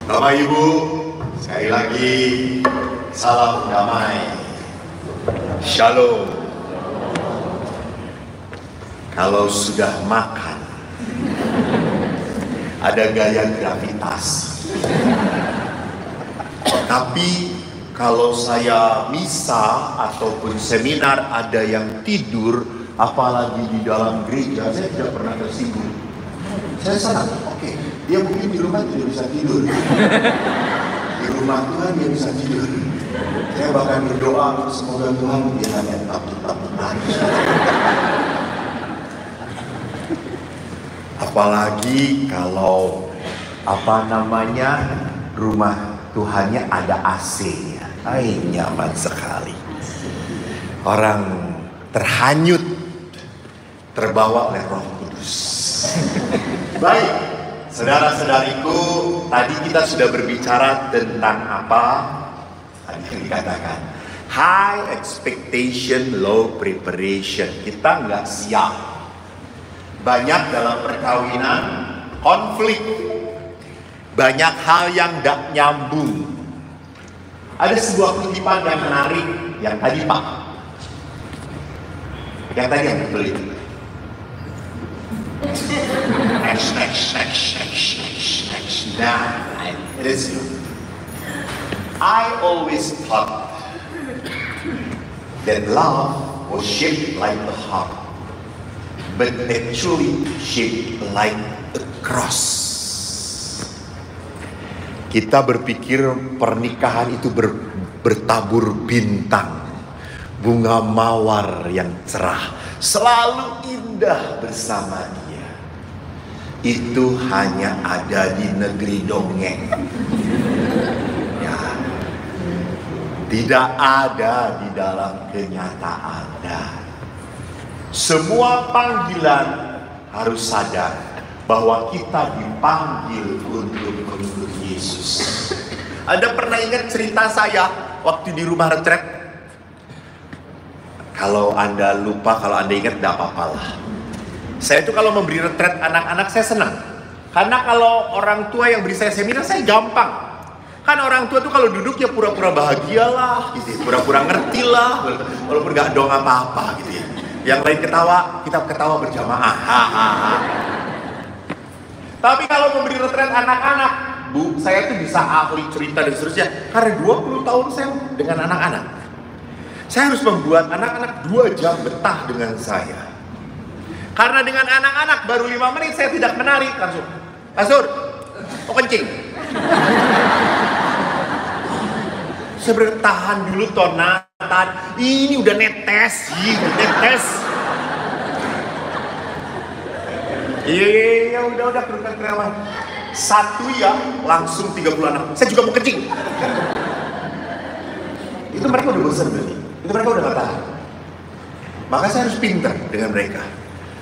Bapak Ibu, sekali lagi salam damai. Shalom. Kalau sudah makan, ada gaya gravitas. Tapi kalau saya misa ataupun seminar ada yang tidur, apalagi di dalam gereja, saya tidak pernah tersinggung. Saya senang, oke, dia mungkin di rumah tidak bisa tidur. Di rumah Tuhan dia bisa tidur. Saya bahkan berdoa, semoga Tuhan dia hanya tetap menangis. Apalagi kalau rumah Tuhannya ada AC-nya. Nyaman sekali. Orang terhanyut, terbawa oleh Roh Kudus. Baik, saudara-saudariku, tadi kita sudah berbicara tentang apa? Tadi dikatakan high expectation, low preparation. Kita nggak siap. Banyak dalam perkawinan konflik, banyak hal yang nggak nyambung. Ada sebuah kutipan yang menarik, yang tadi Pak, yang tadi yang betul itu. Next. Nah, it is you. I always thought that love was shaped like a heart, but actually shaped like a cross. Kita berpikir pernikahan itu bertabur bintang, bunga mawar yang cerah, selalu indah bersama dia. Itu hanya ada di negeri dongeng. Ya, tidak ada di dalam kenyataan. Semua panggilan harus sadar bahwa kita dipanggil untuk mengikut Yesus. Anda pernah ingat cerita saya waktu di rumah retret? Kalau Anda lupa, kalau Anda ingat, tidak apa-apa lah. Saya itu kalau memberi retret anak-anak saya senang. Karena kalau orang tua yang beri saya seminar, saya gampang. Kan orang tua tuh kalau duduk ya pura-pura bahagia lah, gitu, pura-pura ngerti lah, walaupun gak dong apa-apa gitu ya. Yang lain ketawa, kita ketawa berjamaah. Tapi kalau memberi retret anak-anak, Bu, saya tuh bisa ahli cerita dan seterusnya. Karena 20 tahun saya dengan anak-anak. Saya harus membuat anak-anak 2 jam betah dengan saya. Karena dengan anak-anak baru 5 menit saya tidak menarik langsung. Pastor, mau kencing? Saya bertahan dulu tonatan. Ini udah netes. Iya, udah kerukan. 1 ya, langsung 30 anak. Saya juga mau kencing. Itu mereka udah bosan berarti. Itu mereka udah bertahan. Maka saya harus pintar dengan mereka.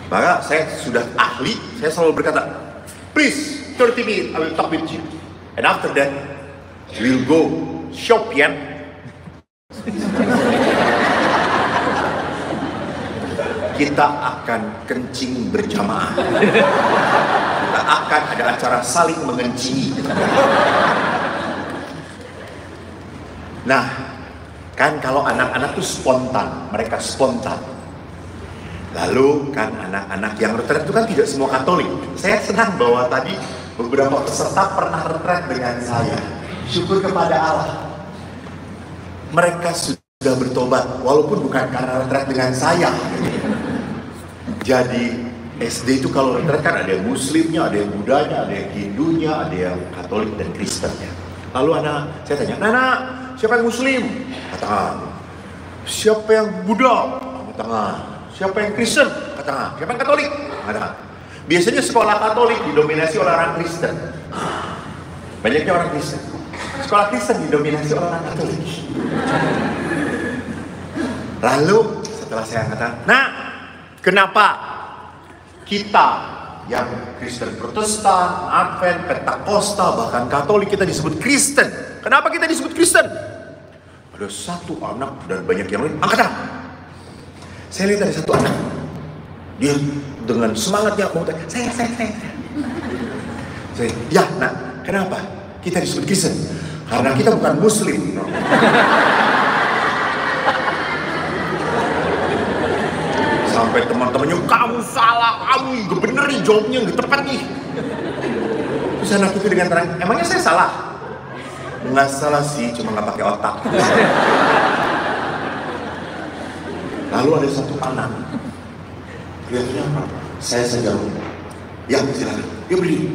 Maka saya sudah ahli, saya selalu berkata, please, 30 minutes, I will talk with you. And after that, we'll go shopping. Kita akan kencing berjamaah. Kita akan ada acara saling mengencingi. Nah, kan kalau anak-anak tuh spontan, mereka spontan. Lalu kan anak-anak yang retret itu kan tidak semua Katolik. Saya senang bahwa tadi beberapa peserta pernah retret dengan saya. Syukur kepada Allah. Mereka sudah bertobat, walaupun bukan karena retret dengan saya. Jadi SD itu kalau retret kan ada yang Muslimnya, ada yang Budanya, ada yang Hindunya, ada yang Katolik dan Kristennya. Lalu saya tanya, Nana, siapa yang Muslim? Angkat tangan. Siapa yang Buddha? Angkat tangan. Siapa yang Kristen? Angkat tangan. Siapa yang Katolik? Angkat tangan. Biasanya sekolah Katolik didominasi oleh orang Kristen. Banyaknya orang Kristen. Sekolah Kristen didominasi oleh orang Katolik. Lalu setelah saya angkat, nah, kenapa kita yang Kristen Protestan, Advent, Pentakosta, bahkan Katolik kita disebut Kristen? Kenapa kita disebut Kristen? Ada 1 anak dan banyak yang lain angkat tangan. Saya lihat ada 1 anak, dia dengan semangatnya mau tanya, saya. Ya, nah, kenapa? kita disebut Kristen? Karena kita bukan Muslim. Sampai teman-temannya, kamu salah, kamu gak bener nih, jawabnya gak tepat nih. Terus anak itu dengan terang, emangnya saya salah? Nggak salah sih, cuma nggak pakai otak. Lalu ada satu anak, kelihatannya apa? Saya saja Romo. Ya silakan, dia berdiri.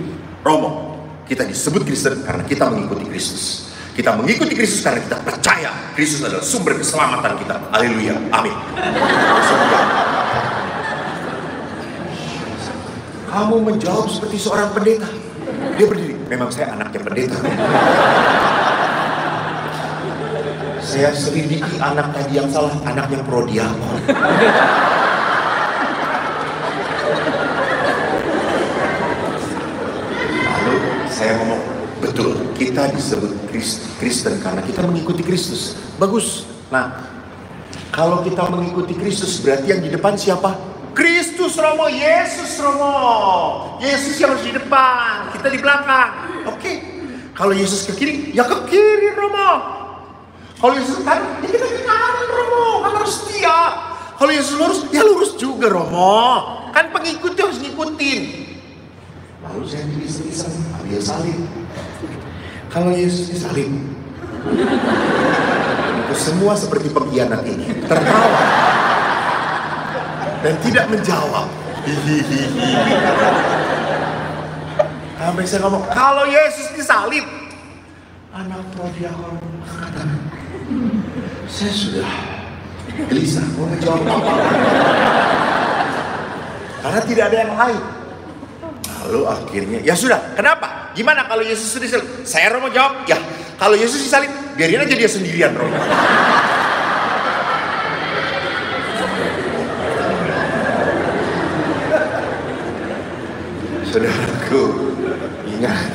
Romo, kita disebut Kristen karena kita mengikuti Kristus. Kita mengikuti Kristus karena kita percaya Kristus adalah sumber keselamatan kita. Haleluya, amin. Kamu menjawab seperti seorang pendeta. Dia berdiri, memang saya anaknya pendeta. Saya selidiki anak tadi yang salah, anaknya prodiakon. Lalu saya ngomong, betul, kita disebut Kristen karena kita mengikuti Kristus. Bagus. Nah, kalau kita mengikuti Kristus berarti yang di depan siapa? Kristus Romo, Yesus Romo. Yesus yang harus di depan, kita di belakang. Oke. Kalau Yesus ke kiri, ya ke kiri Romo. Kalau Yesus ke kanan, ya kita ke kanan Romo. Kan harus setia. Kalau Yesus lurus, ya lurus juga Romo. Kan pengikut harus ngikutin. Lalu saya tulis-tulisan, ambil salib. Kalau Yesus disalib, itu semua seperti pengkhianat ini tertawa dan tidak menjawab. Sampai saya ngomong, kalau Yesus disalib, anak prodiakon kata, saya sudah gelisah mau menjawab apa, karena tidak ada yang lain. Lalu akhirnya, ya sudah, kenapa? Gimana kalau Yesus disalib? Saya Romo jawab, ya kalau Yesus disalib, biarin aja dia sendirian Romo. Saudaraku, ingat,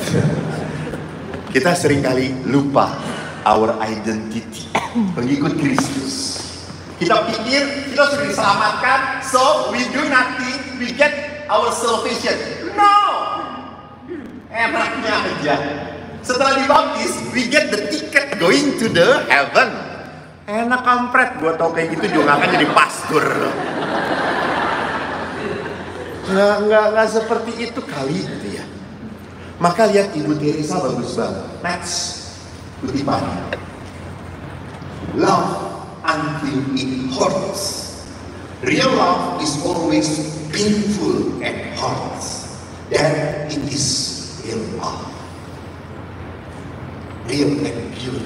kita seringkali lupa our identity, pengikut Kristus. Kita pikir kita sudah diselamatkan, so we do nothing, we get our salvation. No, enaknya aja. Setelah dibaptis, we get the ticket going to the heaven. Enak kampret, gua tau kayak gitu juga akan jadi pastor. Nggak seperti itu kali gitu ya. Maka lihat Ibu Teresa bagus banget. Next, kutipannya. Love until it hurts. Real love is always painful and hurts. Then it is real love. Real and pure.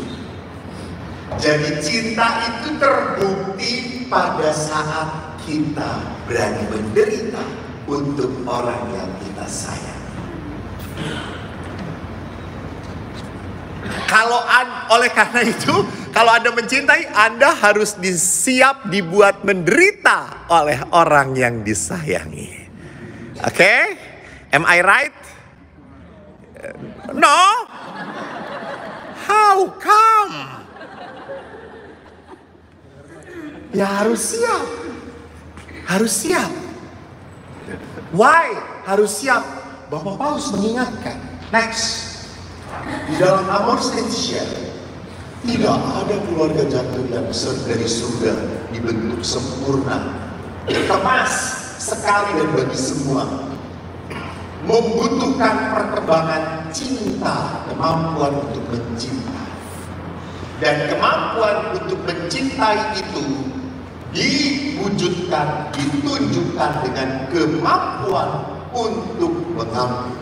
Jadi cinta itu terbukti pada saat kita berani menderita untuk orang yang kita sayang. Oleh karena itu, kalau Anda mencintai, Anda harus siap dibuat menderita oleh orang yang disayangi. Oke? Am I right? No? How come? Ya harus siap. Harus siap. Why? Harus siap. Bapak Paulus mengingatkan. Next. Di dalam Amoris Laetitia, tidak ada keluarga jatuh yang dari surga dibentuk sempurna, kemas sekali dan bagi semua. Membutuhkan perkembangan cinta, kemampuan untuk mencintai. Dan kemampuan untuk mencintai itu diwujudkan, ditunjukkan dengan kemampuan untuk mengampuni.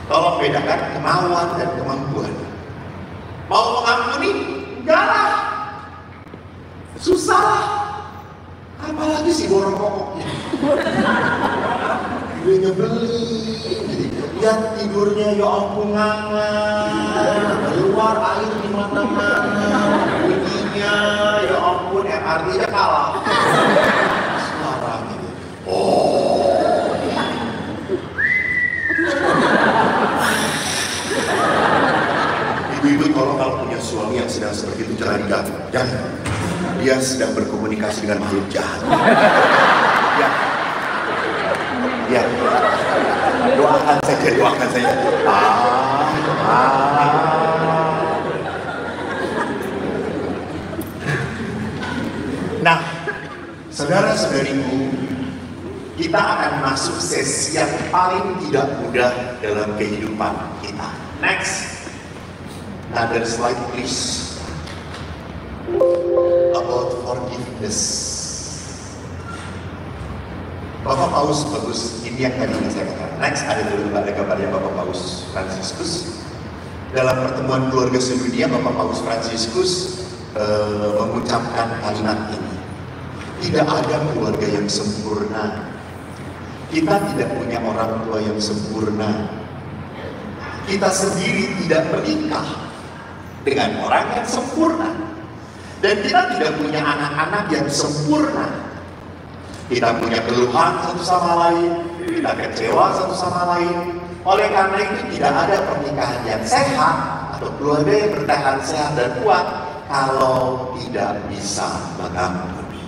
Tolong bedakan kemauan dan kemampuan. Mau mengampuni? Enggak lah. Susah. Apalagi si borong pokoknya. Dia nyebelin. Lihat tidurnya, ya ampun ngangan. Keluar air di mana-mana. Bunyinya, ya ampun MRT-nya kalah. Suaranya. Oh. Ibu-ibu tolong kalau punya suami yang sedang seperti itu jangan diganggu. Jangan. Dia sedang berkomunikasi dengan makhluk jahat. Ya. Doakan saja. Nah, saudara-saudariku, kita akan masuk sesi yang paling tidak mudah dalam kehidupan kita. Next, another slide please. About forgiveness. Bapak Paus bagus, ini yang tadi saya katakan. Next, ada gambarnya Bapak Paus Fransiskus. Dalam pertemuan keluarga sedunia, Bapak Paus Fransiskus mengucapkan kalimat ini. Tidak ada keluarga yang sempurna. Kita tidak punya orang tua yang sempurna. Kita sendiri tidak menikah dengan orang yang sempurna. Dan kita tidak punya anak-anak yang sempurna. Kita punya keluhan satu sama lain, kita kecewa satu sama lain. Oleh karena itu tidak ada pernikahan yang sehat atau keluarga yang bertahan sehat dan kuat kalau tidak bisa mengampuni.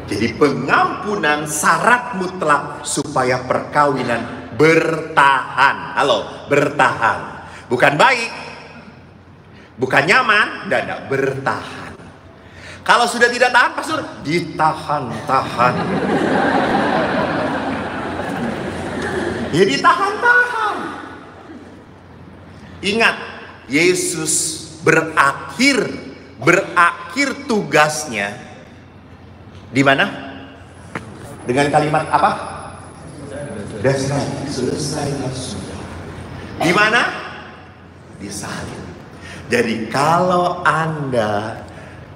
Jadi pengampunan syarat mutlak supaya perkawinan bertahan. Halo, bertahan. Bukan baik, bukan nyaman, dan bertahan. Kalau sudah tidak tahan, pastor, ditahan-tahan. Ya ditahan-tahan. Ingat, Yesus berakhir tugasnya di mana? Dengan kalimat apa? Selesai. Di mana? Di salib. Jadi kalau Anda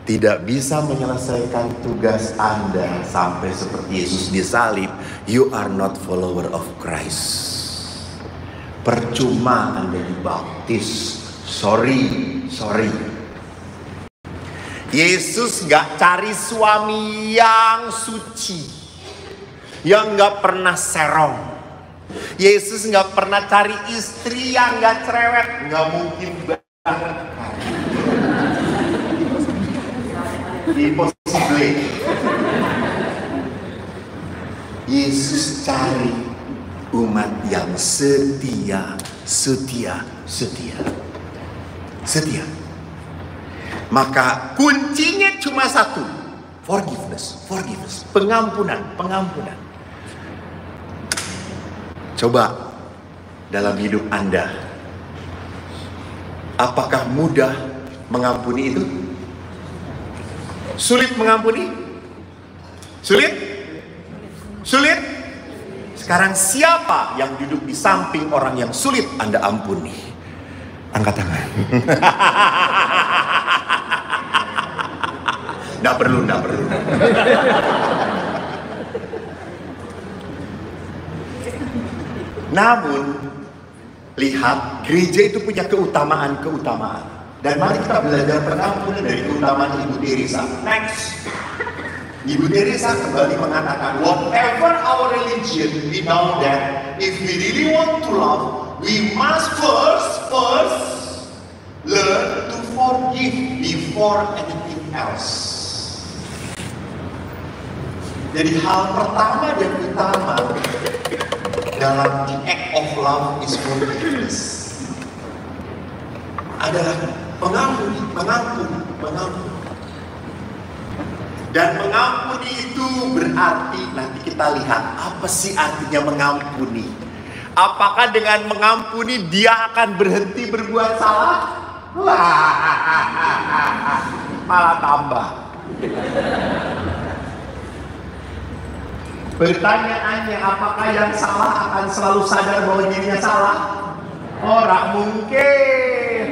tidak bisa menyelesaikan tugas Anda sampai seperti Yesus disalib, you are not follower of Christ. Percuma Anda dibaptis. Sorry. Yesus gak cari suami yang suci, yang gak pernah serong. Yesus gak pernah cari istri yang gak cerewet. Gak mungkin banget. Impossible. Yesus cari umat yang setia. Maka kuncinya cuma satu, forgiveness, pengampunan. Coba dalam hidup Anda, apakah mudah mengampuni itu? Sulit mengampuni? Sulit? Sekarang siapa yang duduk di samping orang yang sulit Anda ampuni? Angkat tangan. Nggak perlu. Namun, lihat, gereja itu punya keutamaan. Dan mari kita belajar pengampunan dari keutamaan Ibu Teresa. Next. Ibu Teresa kembali mengatakan, whatever our religion, we know that if we really want to love, we must first learn to forgive before anything else. Jadi hal pertama dan utama dalam the act of love is forgiveness. Adalah mengampuni. Dan mengampuni itu berarti, nanti kita lihat apa sih artinya mengampuni. Apakah dengan mengampuni dia akan berhenti berbuat salah? Malah tambah. Pertanyaannya, apakah yang salah akan selalu sadar bahwa dirinya salah? Orang mungkin.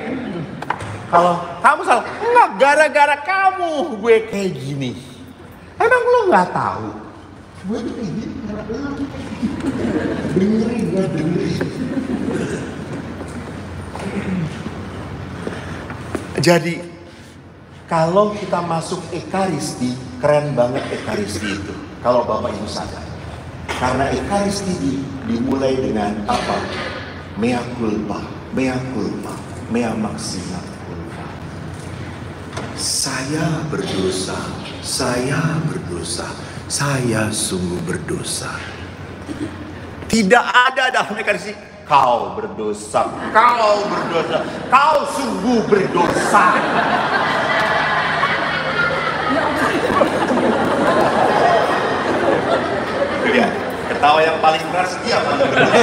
Kalau kamu salah, enggak, gara-gara kamu gue kayak gini. Emang lo nggak tahu? Gue tuh kayak gini karena lo. Dengerin. Jadi kalau kita masuk Ekaristi, keren banget Ekaristi itu. Kalau Bapak Ibu sadar. Karena Ekaristi dimulai dengan apa? Mea culpa, mea maxima culpa. Saya berdosa, saya sungguh berdosa. Tidak ada dalam mekanisme kau berdosa, kau sungguh berdosa. Lihat, ketawa yang paling keras dia paling berdosa.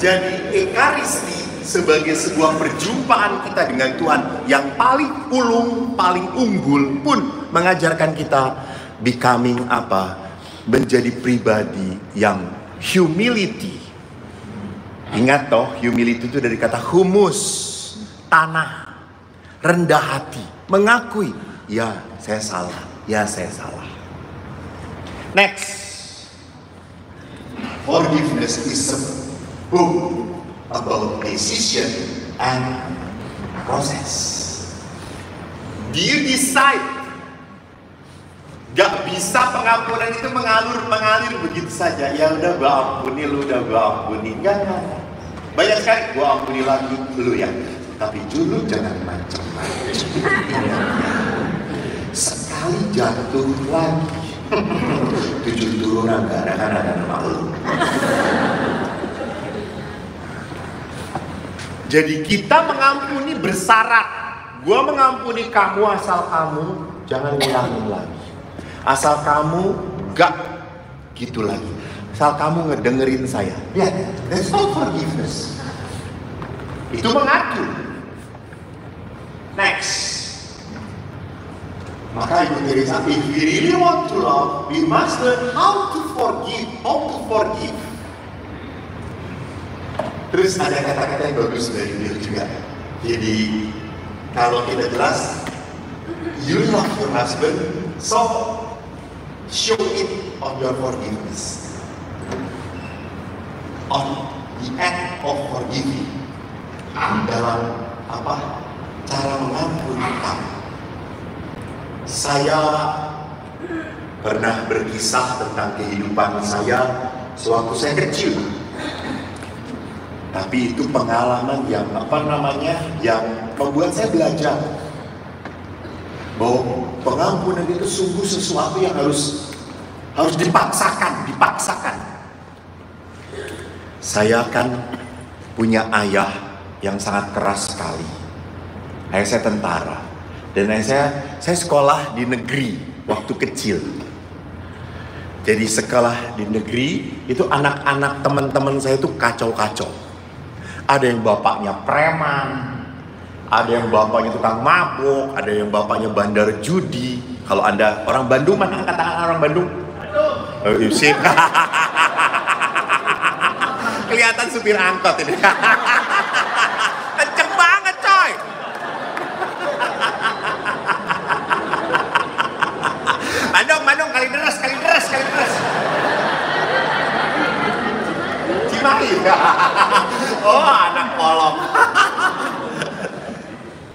Jadi Ekaristi sebagai sebuah perjumpaan kita dengan Tuhan yang paling ulung, paling unggul pun mengajarkan kita becoming apa? Menjadi pribadi yang humility. Ingat toh, humility itu dari kata humus, tanah, rendah hati, mengakui, ya saya salah, ya saya salah. Next, forgiveness is a book about decision and process. Do you decide? Gak bisa pengampunan itu mengalir begitu saja. Ya udah gua ampuni, lu udah gua ampuni. Enggak. Banyak sekali gua ampuni lagi lu ya. Tapi dulu jangan macam-macam. Sekali jatuh lagi. 7 turunan gara-gara ada nama lu. Jadi kita mengampuni bersyarat. Gua mengampuni kamu asal kamu jangan ngulangin lagi. Asal kamu gak gitu lagi. Asal kamu ngedengerin saya. Lihat, that's not forgiveness. Itu mengatur. Next. Maka Ibu Teresa, if we really want to love, we must learn how to forgive. Terus ada kata-kata yang bagus dari beliau juga. Jadi kalau kita jelas, you love your husband, so show it on your forgiveness, on the act of forgiving, dalam apa? Cara mengampuni kamu. Saya pernah berkisah tentang kehidupan saya sewaktu saya kecil. Tapi itu pengalaman yang yang membuat saya belajar bahwa pengampunan itu sungguh sesuatu yang harus dipaksakan. Saya kan punya ayah yang sangat keras sekali. Ayah saya tentara dan ayah saya sekolah di negeri waktu kecil. Jadi sekolah di negeri itu anak-anak teman-teman saya itu kacau-kacau. Ada yang bapaknya preman, ada yang bapaknya tukang mabuk, ada yang bapaknya bandar judi. Kalau Anda orang Bandung, mana angkat tangan orang Bandung? Sip. Kelihatan supir angkot ini. Kenceng banget coy. Bandung, kali deres. Cimahi. Oh, anak kolong.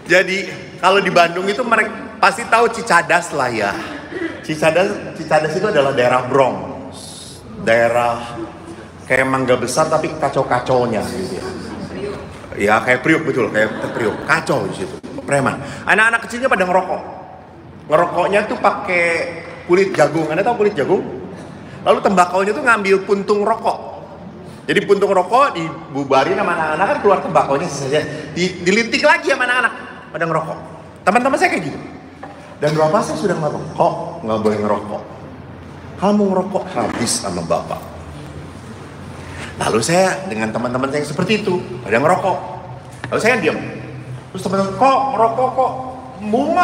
Jadi kalau di Bandung itu mereka pasti tahu Cicadas lah ya. Cicadas itu adalah daerah Bronx, daerah kayak Mangga Besar tapi kacau-kacaunya gitu ya. Ya kayak Priuk, betul, kayak Priuk, kacau di situ, preman. Anak-anak kecilnya pada ngerokok. Ngerokoknya tuh pakai kulit jagung. Anda tahu kulit jagung? Lalu tembakaunya tuh ngambil puntung rokok. Jadi puntung rokok dibubarin sama anak-anak, kan keluar tembakaunya saja. Dilinting lagi sama anak-anak pada ngerokok. Teman-teman saya kayak gitu. Dan bapak saya sudah ngomong, kok nggak boleh ngerokok. Kamu ngerokok habis sama bapak. Lalu saya dengan teman-teman saya yang seperti itu, pada ngerokok. Lalu saya diam. Terus teman-teman, kok ngerokok kok? Mung.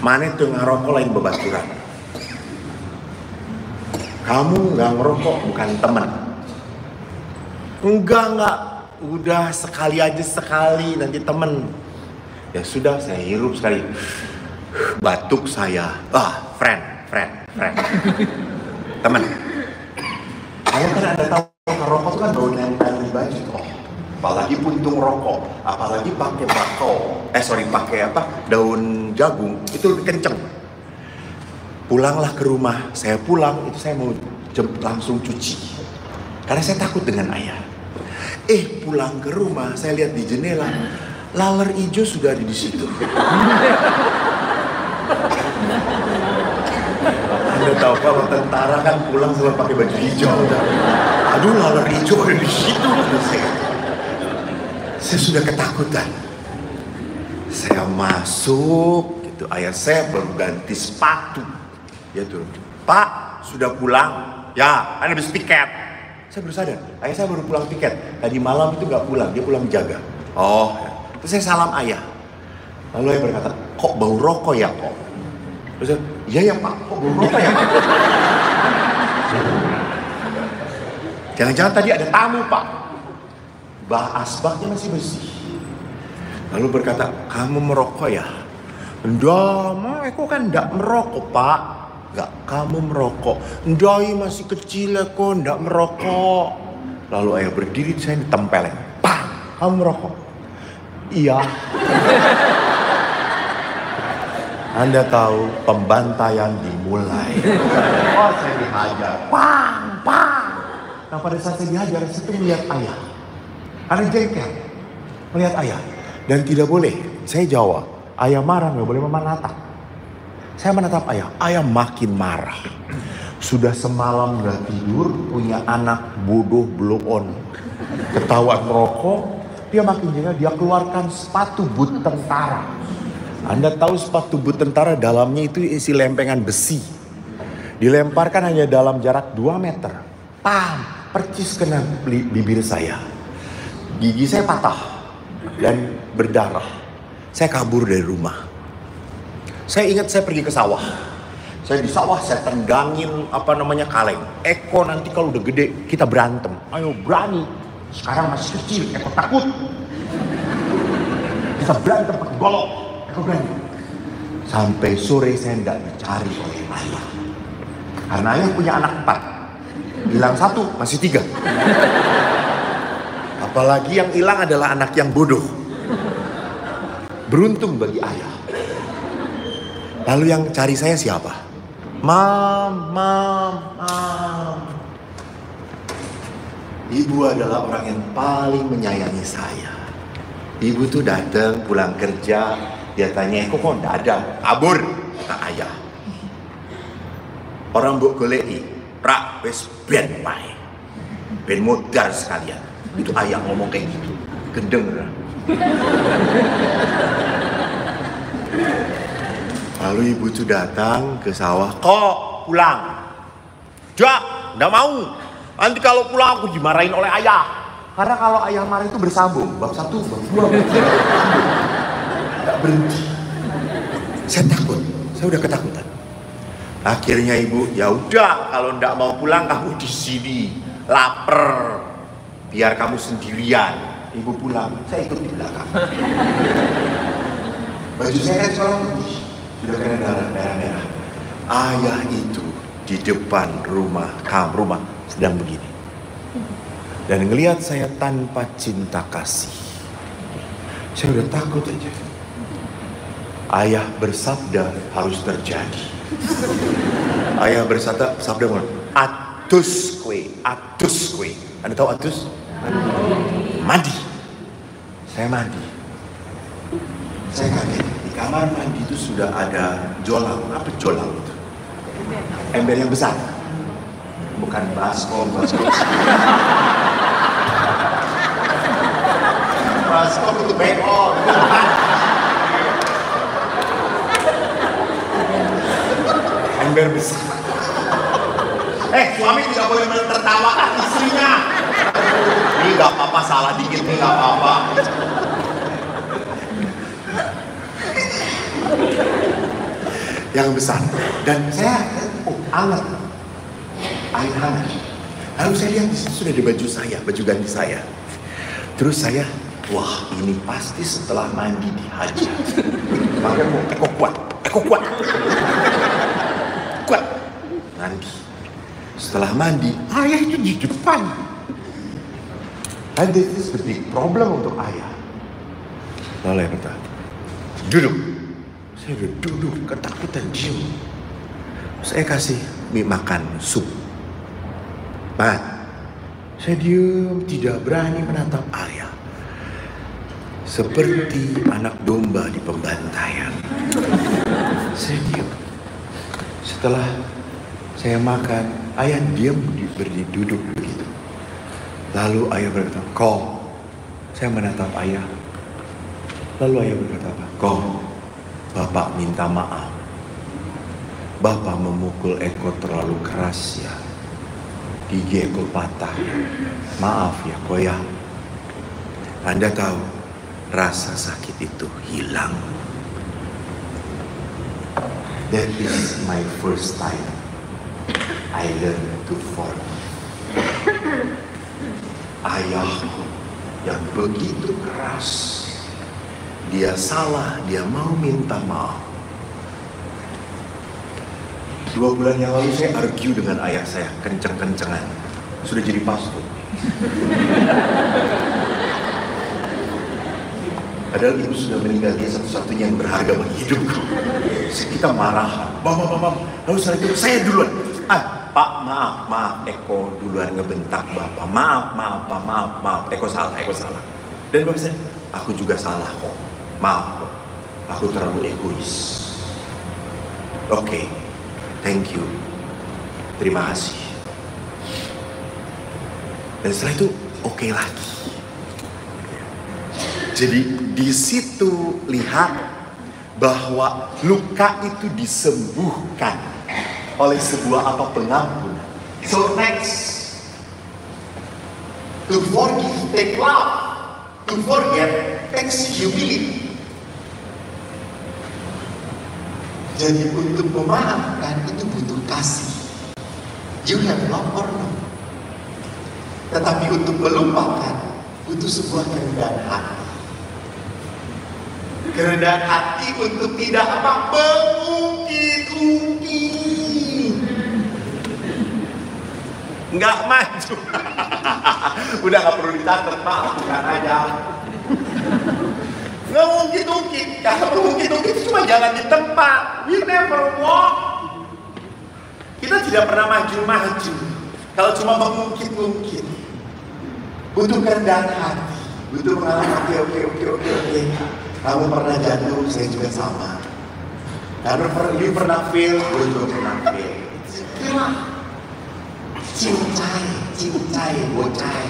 Mana tuh ngerokok lain bebaturan. Kamu nggak ngerokok bukan teman. Enggak. Udah sekali nanti temen. Ya sudah, saya hirup sekali. Batuk saya. Friend. Teman. Ayah kan Anda tahu, rokok itu kan bau nempel di baju. Oh, apalagi puntung rokok, apalagi pakai pakai daun jagung, itu lebih kenceng. Pulanglah ke rumah, saya pulang, itu saya mau langsung cuci. Karena saya takut dengan ayah. Pulang ke rumah, saya lihat di jendela, laler hijau sudah ada di situ. Anda tahu kalau tentara kan pulang selalu pakai baju hijau. Aduh, laler hijau ada di situ. Saya sudah ketakutan. Saya masuk, gitu. Ayah saya baru ganti sepatu. Dia turun, Pak, sudah pulang? Ya, Anda habis piket. Saya baru sadar, ayah saya baru pulang piket. Tadi malam itu nggak pulang, dia pulang jaga. Oh, terus saya salam ayah. Lalu ayah berkata, kok bau rokok ya kok? Terus saya, iya ya Pak, kok bau rokok ya Pak? Jangan-jangan tadi ada tamu Pak. Asbaknya masih bersih. Lalu berkata, kamu merokok ya? Enggak, aku kan enggak merokok Pak. Enggak, kamu merokok. Enggak, masih kecil kok, enggak merokok. Lalu ayah berdiri, saya ditempelin. Pak, kamu merokok? Iya. Anda tahu, pembantaian dimulai. Oh, saya dihajar. Pang. Nah, pada saat saya dihajar, saya tuh melihat ayah. Ada jengkel. Melihat ayah. Dan tidak boleh, saya jawab. Ayah marah, nggak boleh menatap. Saya menatap ayah. Ayah makin marah. Sudah semalam nggak tidur, punya anak bodoh belum on. Ketahuan merokok, dia makin jengkel. Dia keluarkan sepatu boot tentara. Anda tahu sepatu boot tentara dalamnya itu isi lempengan besi. Dilemparkan hanya dalam jarak 2 meter. Pam, percis kena bibir saya. Gigi saya patah dan berdarah. Saya kabur dari rumah. Saya ingat saya pergi ke sawah. Saya di sawah, saya tendangin kaleng. Eko nanti kalau udah gede kita berantem. Ayo berani. Sekarang masih kecil, Eko takut. Kita berantem pakai golok. Eko berani. Sampai sore saya tidak dicari oleh ayah. Karena ayah punya anak 4. Hilang 1, masih 3. Apalagi yang hilang adalah anak yang bodoh. Beruntung bagi ayah. Lalu yang cari saya siapa? Mam. Ibu adalah orang yang paling menyayangi saya. Ibu tuh datang pulang kerja, dia tanya, kok nggak ada? Kabur, kata ayah. Orang mbok goleki, rak wis ben wae. Ben modar sekalian. Itu ayah ngomong kayak gitu. Gendeng kan? Lalu ibu itu datang ke sawah, kok pulang? Jak, nggak mau. Nanti kalau pulang aku dimarahin oleh ayah. Karena kalau ayah marah itu bersambung. Bab 1, bab 2, bab 3. Nggak berhenti. Saya takut, saya udah ketakutan. Akhirnya ibu, ya udah kalau nggak mau pulang kamu di sini, lapar. Biar kamu sendirian. Ibu pulang, saya ikut di belakang. Baju saya kan sekarang sudah kena darah-darah. Ayah itu di depan rumah sedang begini. Dan ngelihat saya tanpa cinta kasih. Saya udah takut aja. Ayah bersabda harus terjadi. Ayah bersabda atus kue. Anda tahu atus? Mandi. Saya mandi. Saya kaget. Di kamar mandi itu sudah ada jolang. Apa jolang itu? Ember yang besar. Bukan baskom. Baskom itu BO. Ember besar. Suami tidak boleh menertawakan istrinya. Ini gak apa-apa, salah dikit nih gak apa-apa. Yang besar. Dan saya, hangat. Air hangat. Lalu saya lihat disitu sudah ada baju saya, baju ganti saya. Terus saya, wah ini pasti setelah mandi dihajar. Makanya mau Eko kuat. Kuat. Mandi. Setelah mandi, ayah itu di depan. And this is the big problem untuk ayah. Lalu ayah berkata, duduk. Saya udah duduk, ketakutan, diem. Saya kasih mie makan sup. Saya diem, tidak berani menatap ayah. Seperti anak domba di pembantaian. Saya diem. Setelah saya makan, ayah diam berdiri duduk begitu. Lalu ayah berkata, "Kong." Saya menatap ayah. Lalu ayah berkata apa? "Kong, Bapak minta maaf. Bapak memukul Eko terlalu keras ya. Gigi Eko patah. Maaf ya, Ko ya. Anda tahu, rasa sakit itu hilang." That is my first time I learned to forgive. Ayahku yang begitu keras, dia salah, dia mau minta maaf. 2 bulan yang lalu saya argue dengan ayah saya, kenceng-kencengan. Sudah jadi pastor. Padahal ibu sudah meninggal, dia satu-satunya yang berharga bagi hidupku. Kita marah, Mama. Lalu setelah itu saya duluan. Pak, maaf, Eko duluan ngebentak Bapak. Maaf, Eko salah. Dan Bapak saya, aku juga salah kok. Maaf kok, aku terlalu egois. Oke, thank you. Terima kasih. Dan setelah itu oke lagi. Jadi di situ lihat bahwa luka itu disembuhkan oleh sebuah pengampunan. So next, to forgive take love, to forget takes humility. Jadi untuk memaafkan itu butuh kasih. You have love or no? Tetapi untuk melupakan butuh sebuah kerendahan hati. Kerendahan hati untuk tidak mengungkit-ungkit. Nggak maju. Udah nggak perlu dicatat, Pak, bukan aja. Nggak ungkit-ungkit. Kalau mengungkit-ungkit cuma jalan di tempat. We never walk. Kita tidak pernah maju-maju. Kalau cuma mengungkit-ungkit. Butuh kerendahan hati. Butuh pengalaman, oke. Kamu pernah jatuh, saya juga sama. Kamu pernah fail, gue juga pernah fail. Cincai, bocai.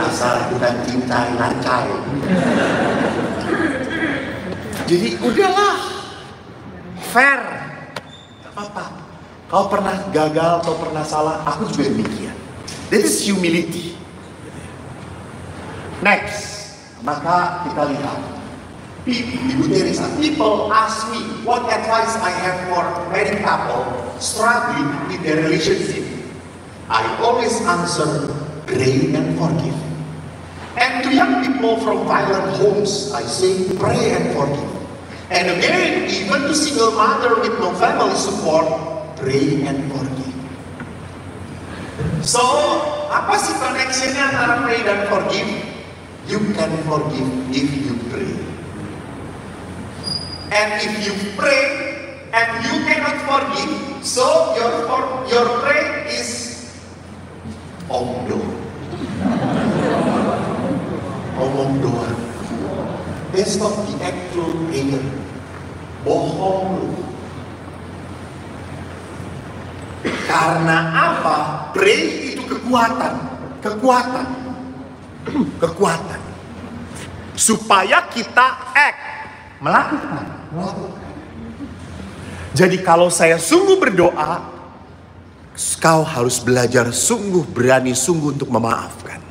Asal bukan cincai, lancai. Jadi udahlah, fair. Gak apa-apa. Kau pernah gagal, kau pernah salah, aku juga demikian. That is humility. Next. Maka kita lihat, Ibu Teresa, people ask me what advice I have for married couple struggling with their relationship. I always answer, pray and forgive. And to young people from violent homes, I say, pray and forgive. And again, even to single mother with no family support, pray and forgive. So, apa sih connectionnya antara pray dan forgive? You can forgive if you pray. And if you pray and you cannot forgive, so your pray is omong doang. That's not the actual prayer. Bohong lu. Karena apa? Pray itu kekuatan. Supaya kita melakukan. Jadi kalau saya sungguh berdoa, kau harus belajar sungguh berani untuk memaafkan.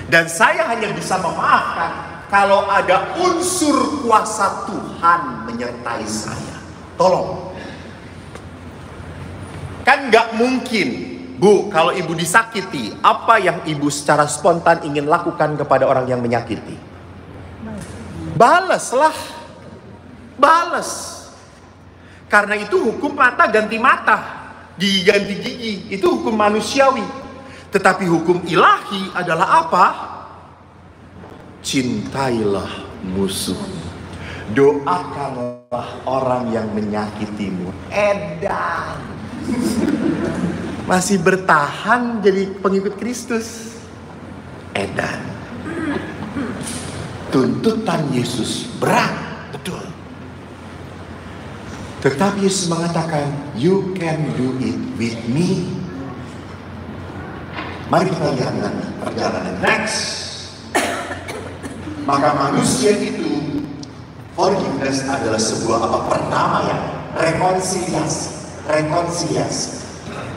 Dan saya hanya bisa memaafkan kalau ada unsur kuasa Tuhan menyertai saya. Tolong. Kan gak mungkin, Bu, kalau ibu disakiti, apa yang ibu secara spontan ingin lakukan kepada orang yang menyakiti? Balas. Karena itu hukum mata ganti mata. Gigi ganti gigi, itu hukum manusiawi. Tetapi hukum ilahi adalah apa? Cintailah musuh. Doakanlah orang yang menyakitimu. Edan. Masih bertahan jadi pengikut Kristus. Edan. Tuntutan Yesus berat, betul. Tetapi Yesus mengatakan, you can do it with me. Mari kita lihat nanti perjalanan next. Maka manusia itu, forgiveness adalah sebuah perdamaian, rekonsiliasi.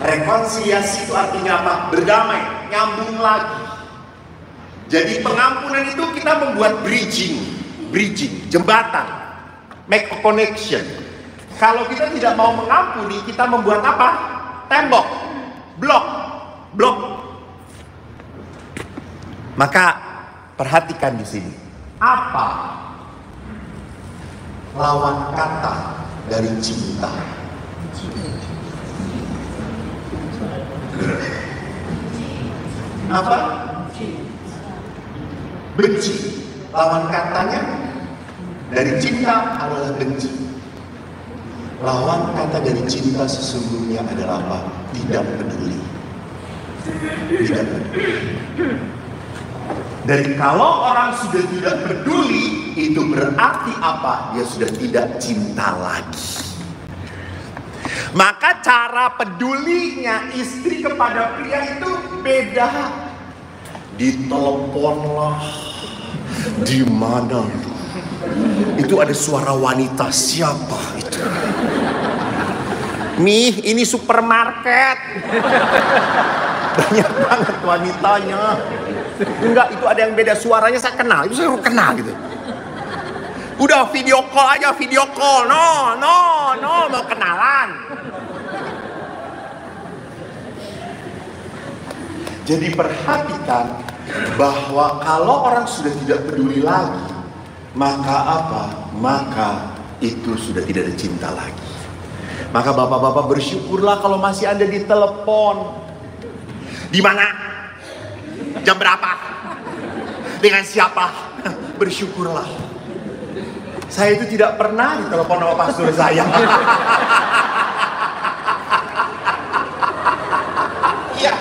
Rekonsiliasi itu artinya apa? Berdamai, nyambung lagi. Jadi pengampunan itu kita membuat bridging, jembatan, make a connection. Kalau kita tidak mau mengampuni, kita membuat apa? Tembok, blok. Maka perhatikan di sini. Apa lawan kata dari cinta? Apa? Benci. Lawan katanya dari cinta adalah benci. Lawan kata dari cinta sesungguhnya adalah apa? Tidak peduli. Dan kalau orang sudah tidak peduli, itu berarti apa? Dia sudah tidak cinta lagi. Maka cara pedulinya istri kepada pria itu beda. Diteleponlah. Di mana? Itu ada suara wanita, siapa itu? Nih, ini supermarket. Banyak banget wanitanya. Enggak, itu ada yang beda suaranya, saya kenal. Itu saya kenal gitu. Udah video call aja, video call. No, mau kenalan. Jadi perhatikan bahwa kalau orang sudah tidak peduli lagi, maka apa? Maka itu sudah tidak ada cinta lagi. Maka bapak-bapak bersyukurlah kalau masih ada di telepon. Di mana? Jam berapa? Dengan siapa? Bersyukurlah. Saya itu tidak pernah ditelepon sama pastor saya. Iya,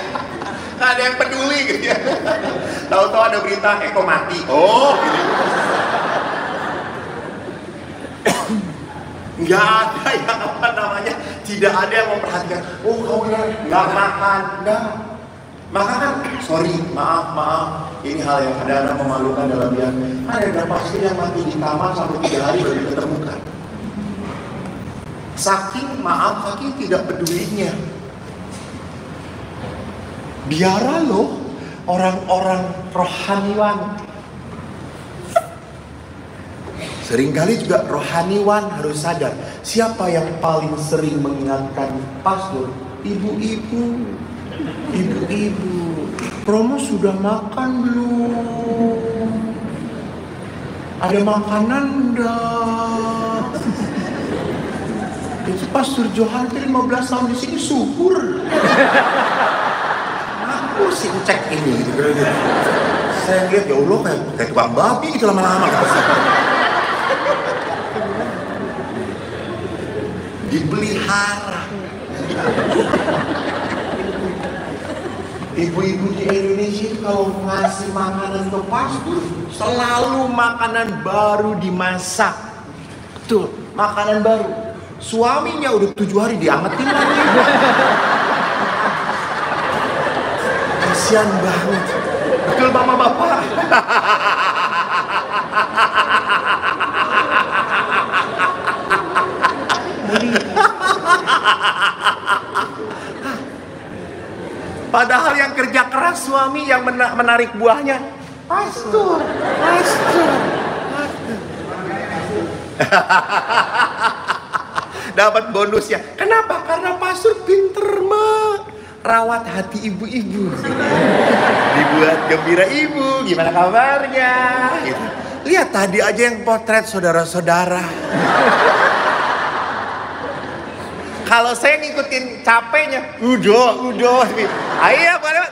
ada yang peduli gitu ya. Tahu-tahu ada berita Eko mati. Oh, gitu. Nggak ada yang apa namanya, tidak ada yang memperhatikan. Oh, kamu nggak makan, nggak. Maka kan, sorry, maaf, ini hal yang kadang-kadang memalukan dalam dia. Ada berapa istri yang mati di kamar sampai 3 hari baru ditemukan. Saking tidak pedulinya. Biarlah loh orang-orang rohaniwan. Seringkali juga rohaniwan harus sadar, siapa yang paling sering mengingatkan pastor? Ibu-ibu. Promo sudah makan belum? Ada makanan enggak? Itu Pastor Johan 15 tahun di sini subur. Aku sih cek ini gitu. Saya lihat ya Allah kayak tukang babi gitu lama-lama. Dipelihara. Ibu-ibu di Indonesia kalau ngasih makanan ke pastor, selalu makanan baru dimasak. Tuh, makanan baru. Suaminya udah 7 hari diangetin lagi. Kasian banget. Betul mama bapak. Padahal yang kerja keras suami yang menarik buahnya. Pastor. Dapat bonusnya. Kenapa? Karena pastor pinter rawat hati ibu-ibu. Dibuat gembira ibu. Gimana kabarnya? Gitu. Lihat tadi aja yang potret saudara-saudara. Kalau saya ngikutin capeknya, udah. Ayo, boleh.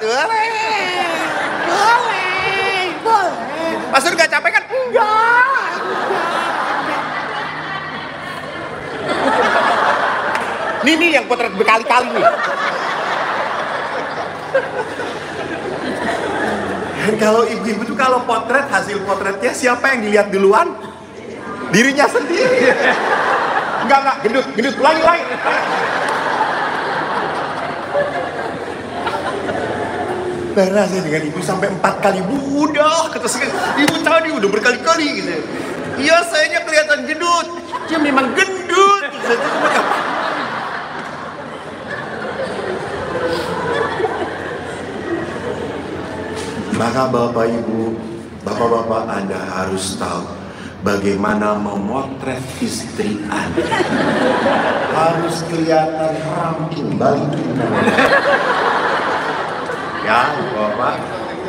Pas udah capek kan? Enggak. Ini yang potret berkali-kali nih. Dan kalau ibu-ibu tuh kalau potret, hasil potretnya siapa yang dilihat duluan? Dirinya sendiri. Enggak, gendut, ulangi. Pernah saya dengan ibu sampai 4 kali, Bu, udah, kata saya, ibu tadi udah berkali-kali gitu. Iya, sayanya kelihatan gendut. Dia memang gendut. Maka Bapak Ibu, Bapak-bapak, Anda harus tahu bagaimana memotret istri Anda. Harus kelihatan ramping, balikin. Ya, Bapak,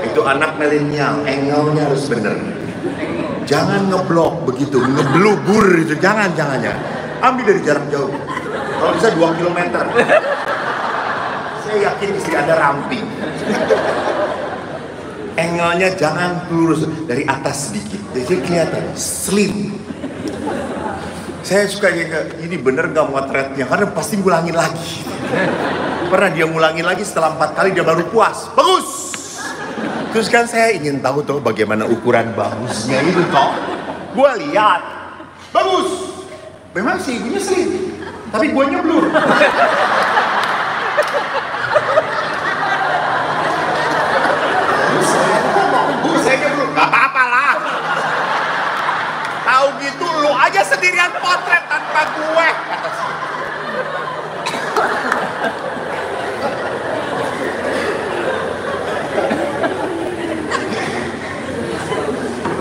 itu anak milenial, angle-nya harus bener. Jangan ngeblok begitu, ngeblubur itu, jangan ya. Ambil dari jarak jauh. Kalau bisa 2 kilometer. Saya yakin istri Anda ramping. Angle-nya jangan lurus, dari atas sedikit. Jadi kelihatan slim. Saya suka ini bener gak motretnya, karena pasti ngulangin lagi. Pernah dia ngulangin lagi setelah 4 kali dia baru puas. Bagus. Terus kan saya ingin tahu tuh bagaimana ukuran bagusnya itu toh. Gua lihat. Bagus. Memang sih ibunya slim, tapi guanya blur. Saya belum, gak apa-apa lah. Tahu gitu lu aja sendirian potret tanpa gue.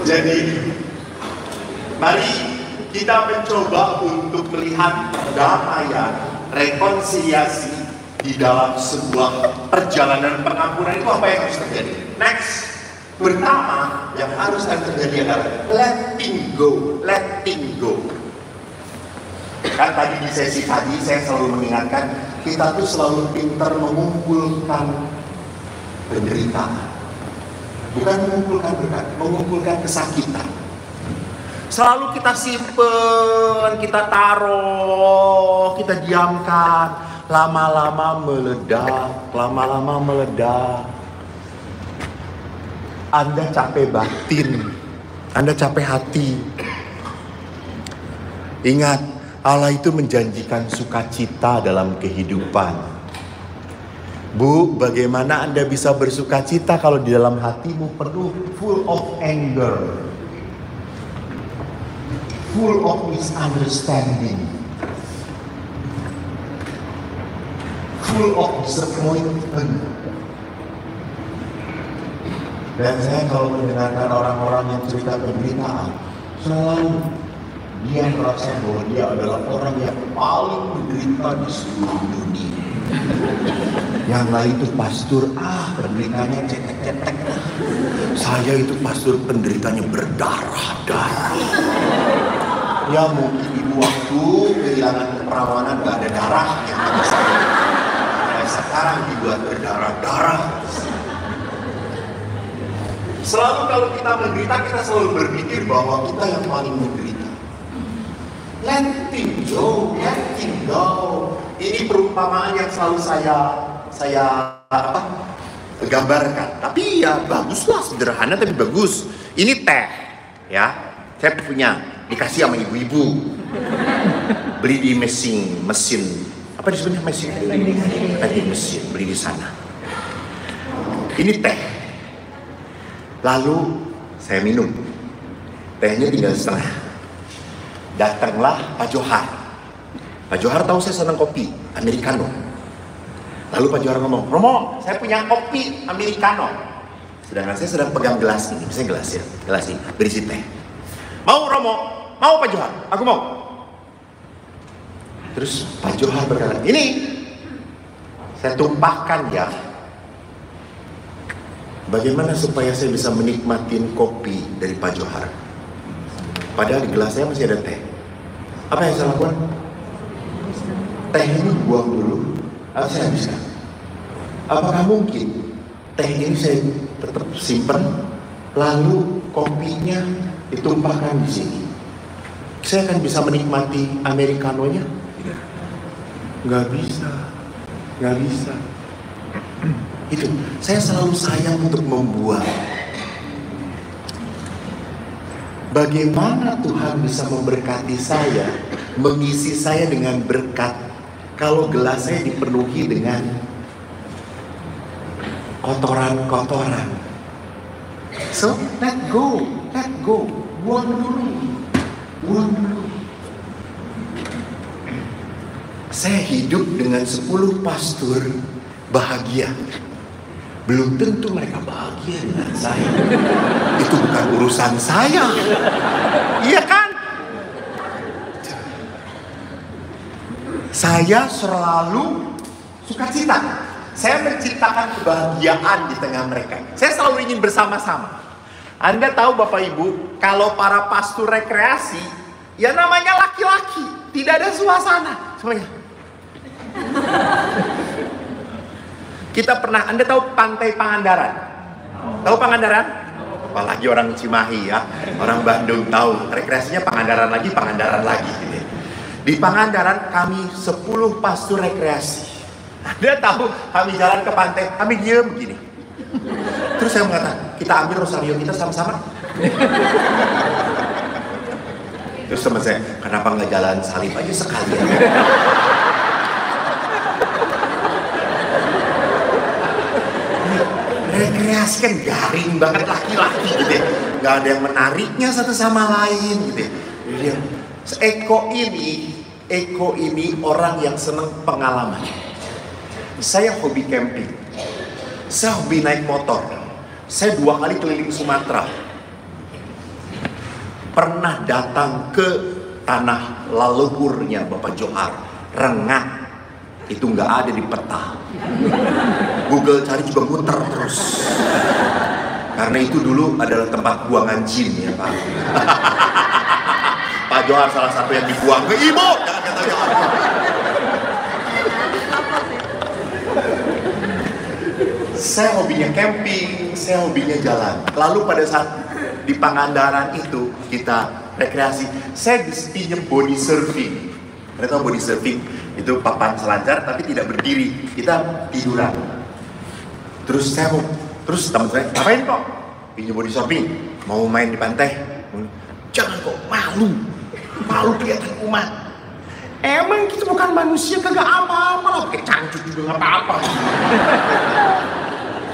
Jadi, mari kita mencoba untuk melihat perdamaian, rekonsiliasi di dalam sebuah perjalanan pengampunan itu apa yang harus terjadi. Next. Pertama yang harus terjadi adalah letting go. Kan tadi di sesi tadi saya selalu mengingatkan, kita tuh selalu pintar mengumpulkan penderitaan, bukan mengumpulkan berkat, mengumpulkan kesakitan. Selalu kita simpen, kita taruh, kita diamkan, lama-lama meledak. Anda capek batin, Anda capek hati. Ingat, Allah itu menjanjikan sukacita dalam kehidupan. Bu, bagaimana Anda bisa bersukacita kalau di dalam hatimu penuh full of anger, full of misunderstanding, full of disappointment. Dan saya kalau mendengarkan orang-orang yang cerita penderitaan, selalu dia merasa bahwa dia adalah orang yang paling menderita di seluruh dunia. Yang lain itu pastor, penderitanya cetek-cetek. Saya itu pastor, penderitanya berdarah-darah. Ya mungkin ibu waktu kehilangan keperawanan gak ada darahnya. Dan sekarang dibuat berdarah-darah. Selalu kalau kita menderita, kita selalu berpikir bahwa kita yang paling menderita. Letting go. Ini perumpamaan yang selalu saya gambarkan. Tapi ya baguslah, sederhana tapi bagus. Ini teh, ya. Saya punya, dikasih sama ibu-ibu. Beli di mesin. Apa disebutnya mesin? Mesin, beli di sana. Ini teh. Lalu saya minum, tehnya tinggal setengah. Datanglah Pak Johar. Pak Johar tahu saya senang kopi Americano. Lalu Pak Johar ngomong, Romo, saya punya kopi Americano. Sedangkan saya sedang pegang gelas ini, misalnya gelas ini berisi teh. Mau Romo? Mau Pak Johar? Aku mau. Terus Pak Johar berkata, ini saya tumpahkan ya. Bagaimana supaya saya bisa menikmatin kopi dari Pak Johar? Padahal di gelas saya masih ada teh. Apa yang saya lakukan? teh ini buang dulu, atau saya habiskan? Apakah mungkin teh ini saya tetap simpan, lalu kopinya ditumpahkan di sini? Saya akan bisa menikmati americanonya? Nggak bisa. Itu, saya selalu sayang untuk membuang. Bagaimana Tuhan bisa memberkati saya, mengisi saya dengan berkat, kalau gelas saya dipenuhi dengan kotoran-kotoran. So, let go, buang dulu. Saya hidup dengan 10 pastor bahagia. Belum tentu mereka bahagia dengan saya. Itu bukan urusan saya. Iya kan? Saya selalu sukacita. Saya menciptakan kebahagiaan di tengah mereka. Saya selalu ingin bersama-sama. Anda tahu Bapak Ibu, kalau para pastor rekreasi, ya namanya laki-laki, tidak ada suasana. Semuanya. Kita pernah, Anda tahu Pantai Pangandaran? Tahu Pangandaran? Apalagi orang Cimahi ya, orang Bandung tahu. Rekreasinya Pangandaran lagi gitu. Di Pangandaran kami 10 pastor rekreasi. Anda tahu, kami jalan ke pantai, kami diem begini. Terus saya mengatakan, kita ambil rosario kita sama-sama. Terus teman saya, kenapa nggak jalan salib aja sekalian? Rekreasi kan garing banget laki-laki gitu ya. Nggak ada yang menariknya satu sama lain gitu ya. Eko ini orang yang senang pengalaman. Saya hobi camping. Saya hobi naik motor. Saya 2 kali keliling Sumatera. Pernah datang ke tanah leluhurnya Bapak Johar, Rengat. Itu nggak ada di peta. Google cari juga muter terus. Karena itu dulu adalah tempat buangan jin ya Pak. Pak Johar salah satu yang dibuang ke Ibu. Jangan kata Johar. Saya hobinya camping, saya hobinya jalan. Lalu pada saat di Pangandaran itu kita rekreasi, saya pinjam body surfing. Anda tahu body surfing? Itu papan selancar tapi tidak berdiri, kita tiduran. Terus teman saya, ngapain kok? Pinjam body surfing, mau main di pantai. Jangan kok, malu kelihatan umat. Emang kita bukan manusia, kagak apa-apa lah, pakai cangcut juga nggak apa-apa.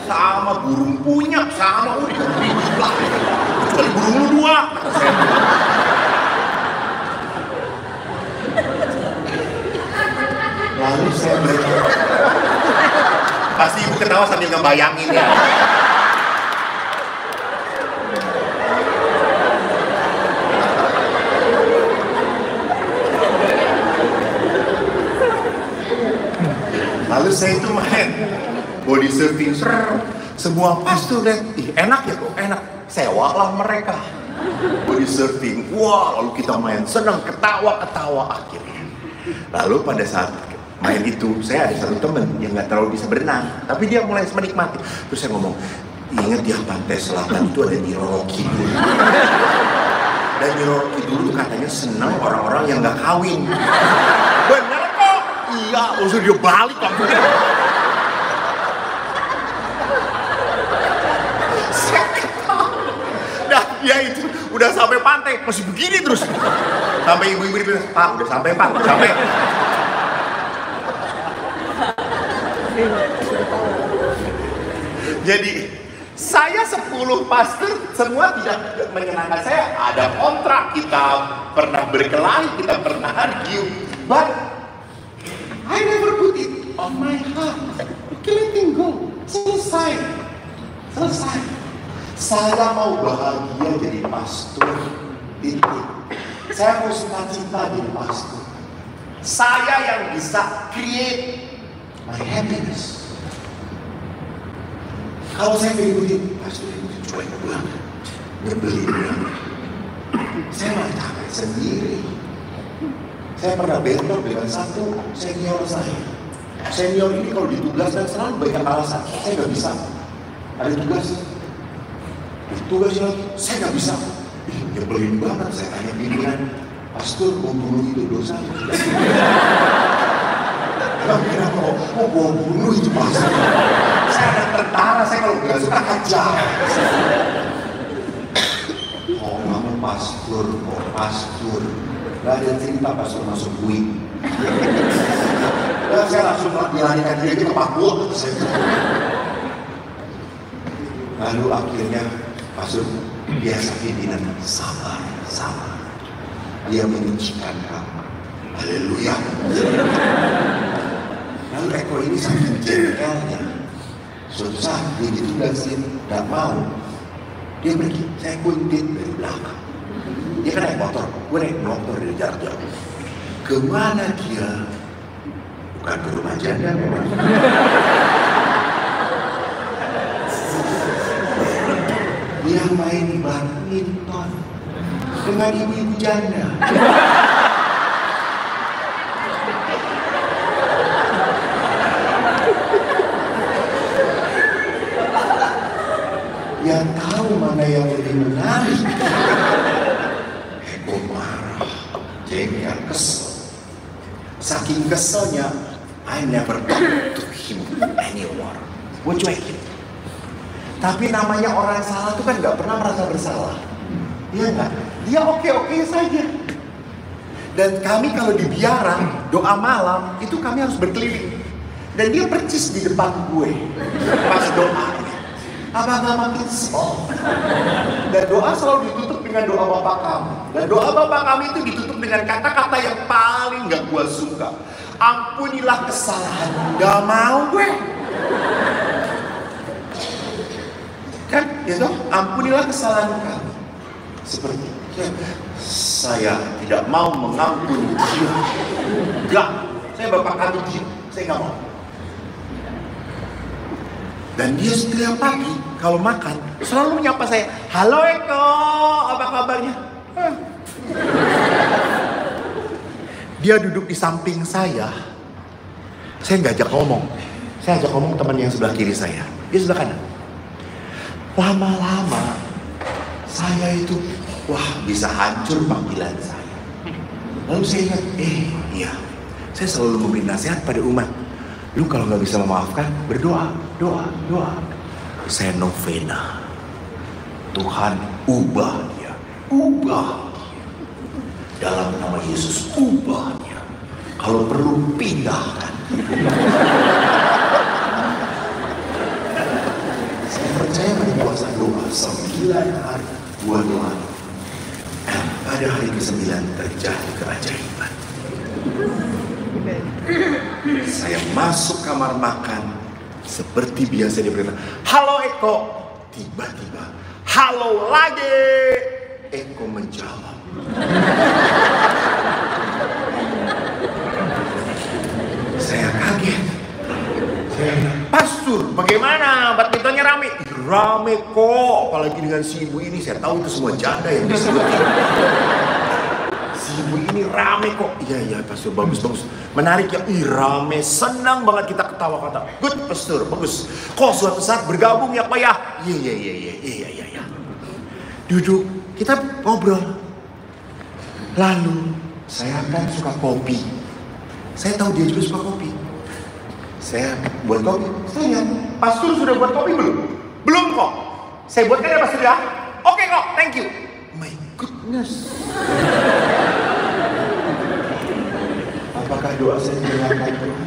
Sama burung punya, sama udah ribut lah. Kecuali burung lu 2. Lalu saya pasti ibu ketawa sambil ngebayangin ya. Lalu saya itu main body surfing, semua pastor lihat, enak ya kok, enak. Sewalah mereka body surfing. Wah, lalu kita main senang, ketawa akhirnya. Lalu pada saat main itu, saya ada satu teman yang nggak terlalu bisa berenang, tapi dia mulai menikmati. Terus saya ngomong, ingat ya pantai selatan itu ada Nyi Roro Kidul. Dan Nyi Roro Kidul itu katanya senang orang-orang yang nggak kawin. Bener kok? Iya, usah dia balik kamu. Nah, dia itu udah sampai pantai, masih begini terus. Sampai ibu-ibu bilang, Pak, udah sampai Pak, udah sampai. Jadi saya 10 pastor semua tidak menyenangkan saya. Ada kontrak, kita pernah berkelahi, kita pernah argue, but I never put it on my heart. Let him go. Selesai. Saya mau bahagia jadi pastor. Saya mau sukacita jadi pastor. Saya yang bisa create my happiness. Kalau saya ngikutin pastor itu cuek banget, nyebelin banget. Saya malah capek sendiri. Saya pernah bentrok dengan satu senior saya. Senior ini kalau ditugaskan selalu banyak alasan. Saya nggak bisa. Ada tugas. Tugasnya lagi, saya nggak bisa. Nyebelin banget. Saya tanya pimpinan, pastor mau bunuh itu dosa. Kenapa mau bunuh itu pastor? Saya ada tentara, saya kalau nggak suka hajar. Oh, kamu pastor, pastor. Gak ada cerita pastor masuk wing. Saya langsung dilarikan dia ke Papua. Lalu akhirnya pastor biasa pimpinan sabar. Dia menyucikan kamu. Haleluya. Lalu Eko ini sangat jengkelnya. Suatu saat dia ditugasin, gak mau. Dia pergi, saya kuntit dari belakang. Dia kan naik motor, gue naik motor dari jarak jauh. Kemana dia? Bukan ke rumah janda memang. Dia main badminton dengan ibu-ibu janda. Dia tahu mana yang lebih menarik. Eko marah, jengkel, kesel. Saking keselnya, I never talk to him anymore. Gue cuekin. Tapi namanya orang salah tuh kan gak pernah merasa bersalah. Iya gak? Dia oke-oke saja. Dan kami kalau di biara, doa malam, itu kami harus berkeliling. Dan dia percis di depan gue. Pas doa. Abang-abang makin small. Dan doa selalu ditutup dengan doa Bapak kami. Dan doa Bapak kami itu ditutup dengan kata-kata yang paling gak gue suka. Ampunilah kesalahan. Gak mau gue. Kan, ya toh? Ampunilah kesalahan kami. Seperti saya tidak mau mengampuni dia. Gak, saya Bapak kami dia. Saya gak mau. Dan dia setiap pagi kalau makan selalu menyapa saya, halo Eko, apa kabarnya? Dia duduk di samping saya nggak ajak ngomong. Saya ajak ngomong teman yang sebelah kiri saya, dia sebelah kanan. Lama-lama saya itu, wah bisa hancur panggilan saya. Lalu saya ingat, iya, saya selalu memberi nasihat pada umat. Lu kalau nggak bisa memaafkan, berdoa, doa. Saya novena. Tuhan ubah dia. Dalam nama Yesus ubah dia. Kalau perlu pindahkan. Saya percaya pada kuasa doa 9 hari, 2 doa. Pada hari ke-9 terjadi keajaiban. Saya masuk kamar makan seperti biasa dia berkata, halo Eko. Tiba-tiba, halo lagi. Eko menjawab. Saya kaget. Saya bilang, Pastor, bagaimana? Badmintonnya rame? Rame kok, apalagi dengan si ibu ini. Saya tahu itu semua janda yang disebut. Ibu ini rame kok. Iya pastor, bagus. Menarik ya, rame, senang banget kita ketawa kata. Good pastor, bagus. Kok suatu saat bergabung ya Pak ya? Iya. Duduk, kita ngobrol. Lalu saya kan suka kopi. Saya tahu dia juga suka kopi. Saya buat kopi. Saya, pastor sudah buat kopi belum? Belum kok. Saya buatkan ya pastor ya. Oke kok, thank you. My goodness. Apakah doa saya didengarkan Tuhan?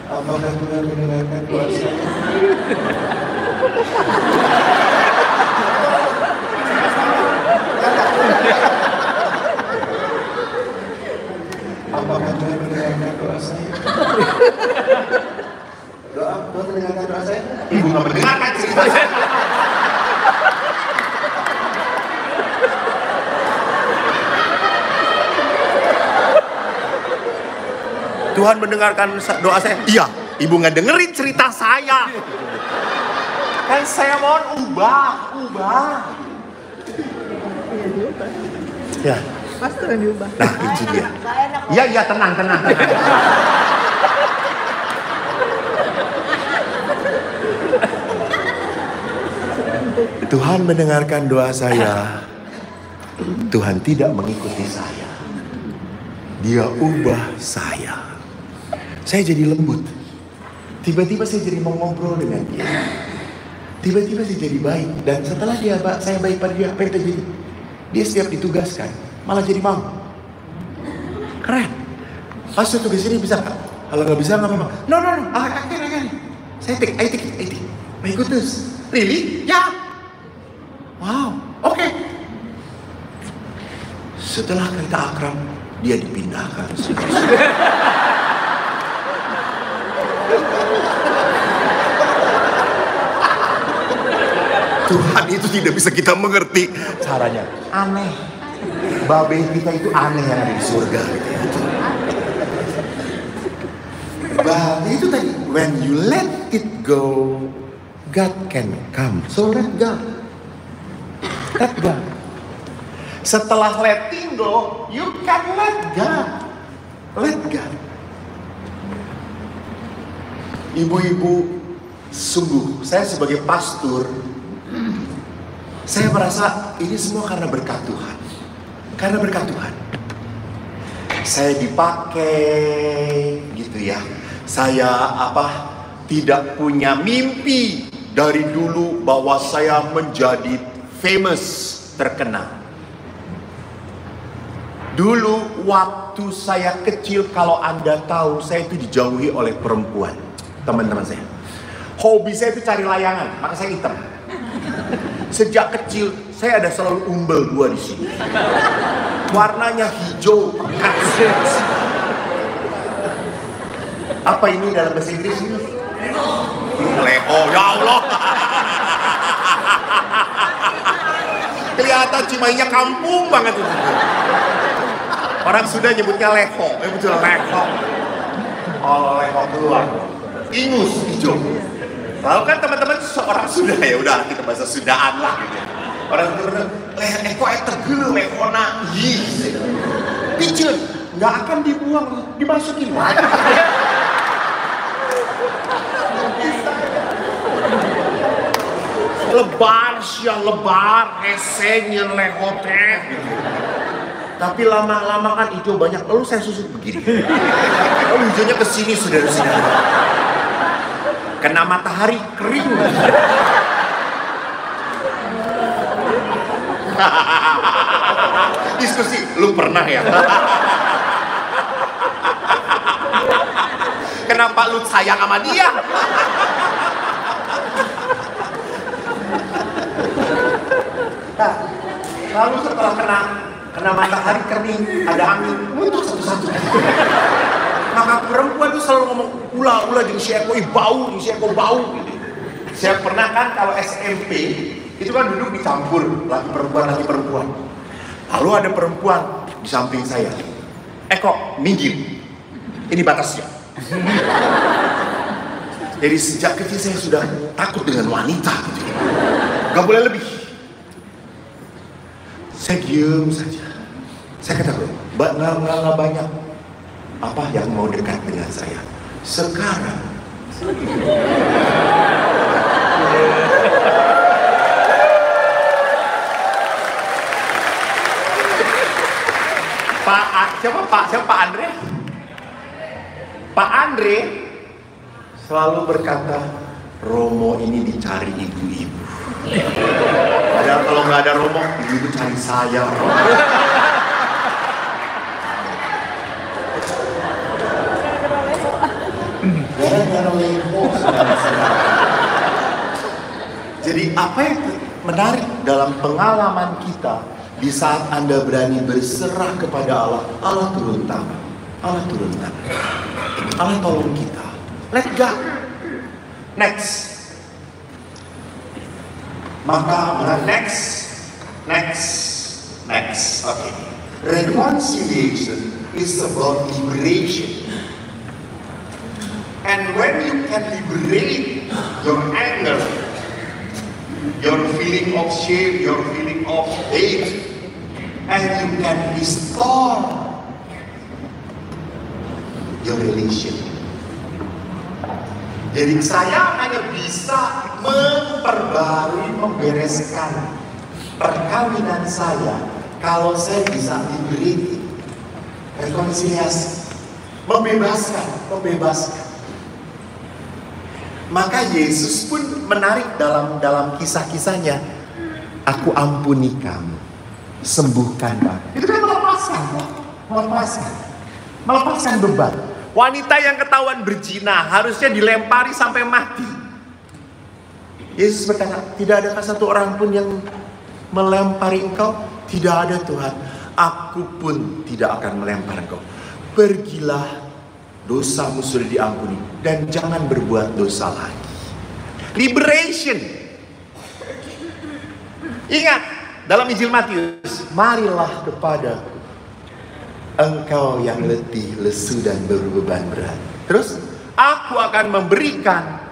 Apakah Tuhan mendengarkan doa saya? Apakah Tuhan mendengarkan doa saya? Tuhan mendengarkan doa saya? Ibu nggak mendengarkan cerita saya. Tuhan mendengarkan doa saya. Iya, ibu nggak dengerin cerita saya. Kan saya mohon ubah. Ya, pastor yang diubah. Nah itu dia. Iya tenang. Tuhan mendengarkan doa saya. Tuhan tidak mengikuti saya. Dia ubah saya. Saya jadi lembut. Tiba-tiba saya jadi mau ngobrol dengan dia. Tiba-tiba saya jadi baik. Dan setelah saya baik pada dia, apa yang terjadi? Dia setiap ditugaskan malah jadi mau. Keren. Pas tugas ini bisa nggak? Kalau nggak bisa nggak apa-apa. No. I can. I take. My goodness. Really? Ya. Wow. Oke. Setelah kita akrab, dia dipindahkan. Tuhan itu tidak bisa kita mengerti caranya. Aneh. Babe kita itu aneh yang ada di surga. Babe itu tadi. When you let it go, God can come. So let God. Let God. Setelah letting go, you can let God. Let God. Ibu-ibu, sungguh saya sebagai pastor, saya merasa ini semua karena berkat Tuhan. Karena berkat Tuhan. Saya dipakai gitu ya. Saya tidak punya mimpi dari dulu bahwa saya menjadi famous, terkenal. Dulu waktu saya kecil, kalau Anda tahu, saya itu dijauhi oleh perempuan, teman-teman saya. Hobi saya itu cari layangan, maka saya hitam. Sejak kecil saya ada selalu umbel 2 di sini. Warnanya hijau pekat. Apa ini dalam bahasa Inggris ini? Leho, ya Allah. Kelihatan Cimainya kampung banget itu. Orang sudah nyebutnya leho, betul leho. Oh leho keluar. Ingus hijau. Lalu kan teman-teman seorang sudah ya udah kita bahasa Sundaan lah gitu. Orang itu eko tegel lekona yis. Piceun nggak akan dibuang, dimasukin lagi. Lebar siang lebar, esennya lehote. Tapi lama-lama kan hijau banyak, lalu saya susut begini. Lalu hijaunya ke sini saudara-saudara. Kena matahari kering. Diskusi, lu pernah ya? Kenapa lu sayang sama dia? Nah, lalu setelah kena matahari kering, ada angin, muncul satu-satu. Maka perempuan itu selalu ngomong ulah jeung si Eko bau, si Eko bau gitu. Saya pernah kan kalau SMP itu kan duduk dicampur laki perempuan. Lalu ada perempuan di samping saya. Eko, minggir. Ini batasnya. Jadi sejak kecil saya sudah takut dengan wanita gitu. Gak boleh lebih. Saya diem saja. Saya kata, nggak banyak apa yang mau dekat dengan saya. Sekarang siapa Pak Andre? Pak Andre selalu berkata, Romo ini dicari ibu-ibu. Padahal kalau nggak ada Romo, ibu-ibu cari saya. Jadi apa yang menarik dalam pengalaman kita di saat Anda berani berserah kepada Allah, Allah turun tangan, Allah turun tangan, Allah tolong kita. Let go. Next. Maka next. Okay. Reconciliation is about liberation. And when you can liberate your anger, your feeling of shame, your feeling of hate, and you can restore your relation. Jadi saya hanya bisa memperbarui, membereskan perkawinan saya kalau saya bisa liberate, rekonsiliasi, membebaskan. Maka Yesus pun menarik dalam kisah-kisahnya. Aku ampuni kamu, sembuhkan kamu. Itu kan melepaskan beban. Wanita yang ketahuan berzina harusnya dilempari sampai mati. Yesus berkata, tidak adakah satu orang pun yang melempari engkau? Tidak ada Tuhan. Aku pun tidak akan melempar engkau. Pergilah, dosamu sudah diampuni, dan jangan berbuat dosa lagi. Liberation. Ingat, dalam Injil Matius, marilah kepadaku engkau yang letih, lesu, dan berbeban berat. Terus, aku akan memberikan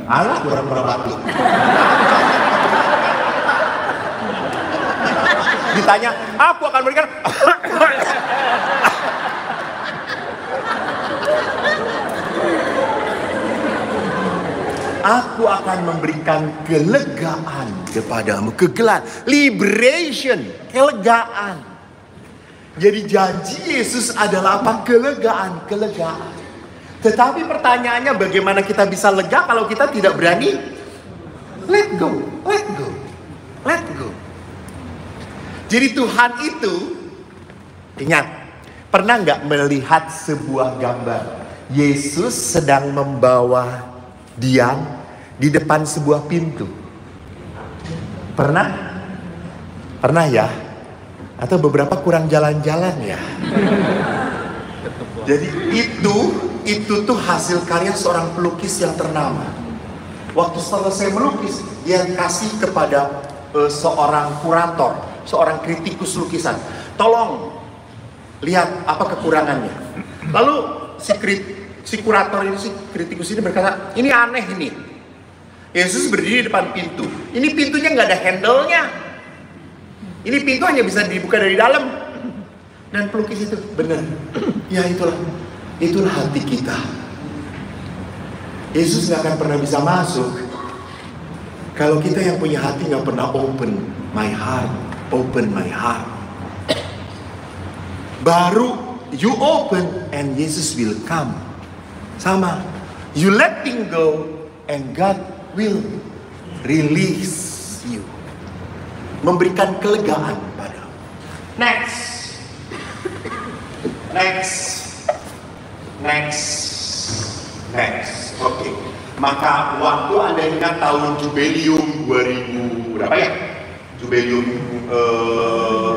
Allah kurang berbatu. Ditanya, aku akan memberikan aku akan memberikan kelegaan kepadamu. Kelegaan, liberation, kelegaan. Jadi janji Yesus adalah apa? Kelegaan. Tetapi pertanyaannya, bagaimana kita bisa lega kalau kita tidak berani let go. Jadi Tuhan itu, ingat, pernah nggak melihat sebuah gambar Yesus sedang membawa Dian di depan sebuah pintu? Pernah ya? Atau beberapa kurang jalan-jalan ya? Jadi itu tuh hasil karya seorang pelukis yang ternama. Waktu selesai melukis, dia kasih kepada seorang kurator, seorang kritikus lukisan. Tolong lihat apa kekurangannya. Lalu si kurator ini, si kritikus ini berkata, ini aneh ini. Yesus berdiri di depan pintu. Ini pintunya nggak ada handle-nya. Ini pintu hanya bisa dibuka dari dalam. Dan pelukis itu benar. Ya itulah hati kita. Yesus nggak akan pernah bisa masuk kalau kita yang punya hati nggak pernah open my heart. Baru you open and Jesus will come. Sama, you letting go and God will release you, memberikan kelegaan padamu. Next. Oke. Maka waktu Anda ingat tahun Jubileum 2000 berapa ya? Jubileum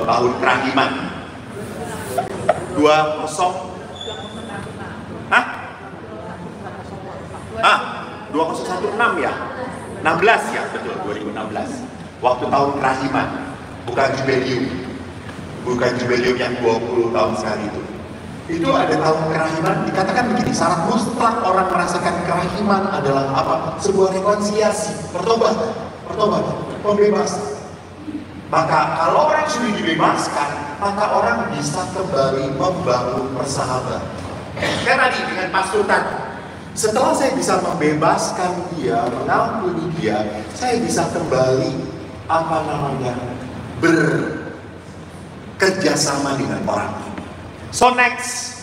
tahun kerahiman 2016 ya? 16 ya, betul, 2016. Waktu tahun kerahiman, bukan Jubileum yang 20 tahun sekali itu. Itu ada tahun kerahiman, dikatakan begini, syarat mutlak orang merasakan kerahiman adalah apa? Sebuah rekonsiliasi, pertobatan, pembebasan. Maka kalau orang sudah dibebaskan, maka orang bisa kembali membangun persahabatan. Kan tadi dengan Pastor tadi, setelah saya bisa membebaskan dia, mengampuni dia, saya bisa kembali bekerja sama dengan orang. So next.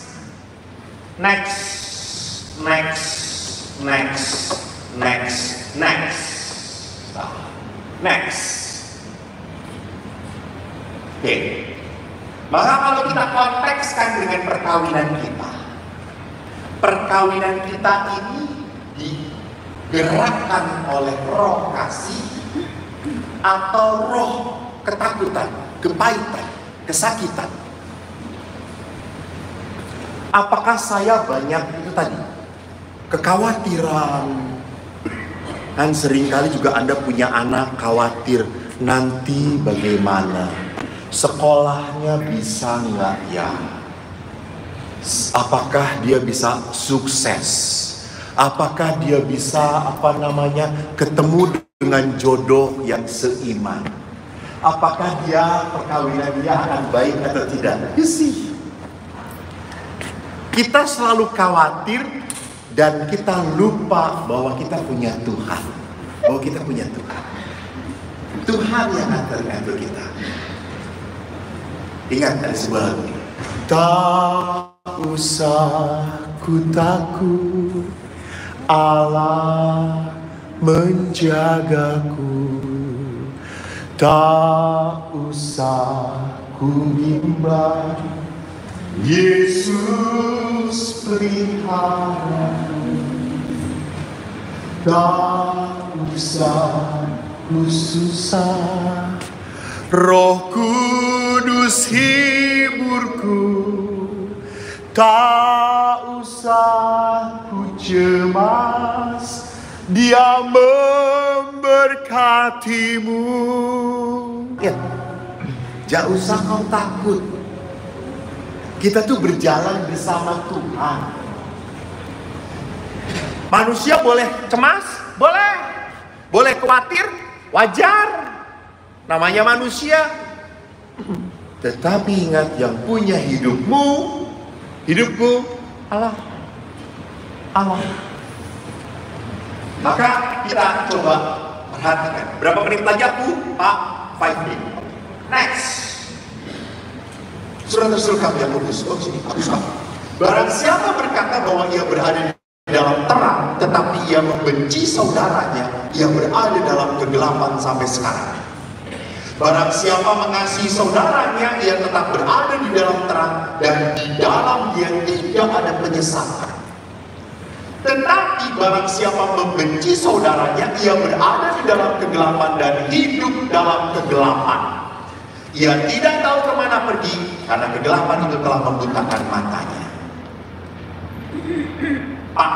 Oke. Maka kalau kita kontekskan dengan perkawinan kita ini digerakkan oleh roh kasih atau roh ketakutan, kepahitan, kesakitan. Apakah saya banyak itu tadi kekhawatiran? Dan seringkali juga Anda punya anak khawatir nanti bagaimana, sekolahnya bisa nggak ya? Apakah dia bisa sukses? Apakah dia bisa ketemu dengan jodoh yang seiman. Apakah perkawinan dia akan baik atau tidak? You see, kita selalu khawatir dan kita lupa bahwa kita punya Tuhan. Bahwa kita punya Tuhan. Tuhan yang ngatur kita. Ingat ada sebuah lagu. Tak usah ku takut, Allah menjagaku. Tak usah ku bimbang, Yesus peliharaku. Tak usah ku susah, Roh Kudus hiburku. Tak usah ku cemas, Dia memberkatimu. Ya, jangan usah kau takut. Kita tuh berjalan bersama Tuhan. Manusia boleh cemas, boleh khawatir, wajar. Namanya manusia. Tetapi ingat, yang punya hidupku, Allah. Maka kita coba perhatikan. Berapa menit lagi aku? Pak, 5 menit. Next. Surat Rasul kami yang kudus. Oh sini, aku sama. Barang siapa berkata bahwa ia berada di dalam terang, tetapi ia membenci saudaranya, ia berada dalam kegelapan sampai sekarang. Barang siapa mengasihi saudaranya, ia tetap berada di dalam terang, dan di dalam dia tidak ada penyesatan. Tetapi barang siapa membenci saudaranya, ia berada di dalam kegelapan dan hidup dalam kegelapan. Ia tidak tahu kemana pergi, karena kegelapan itu telah membutakan matanya. Pak,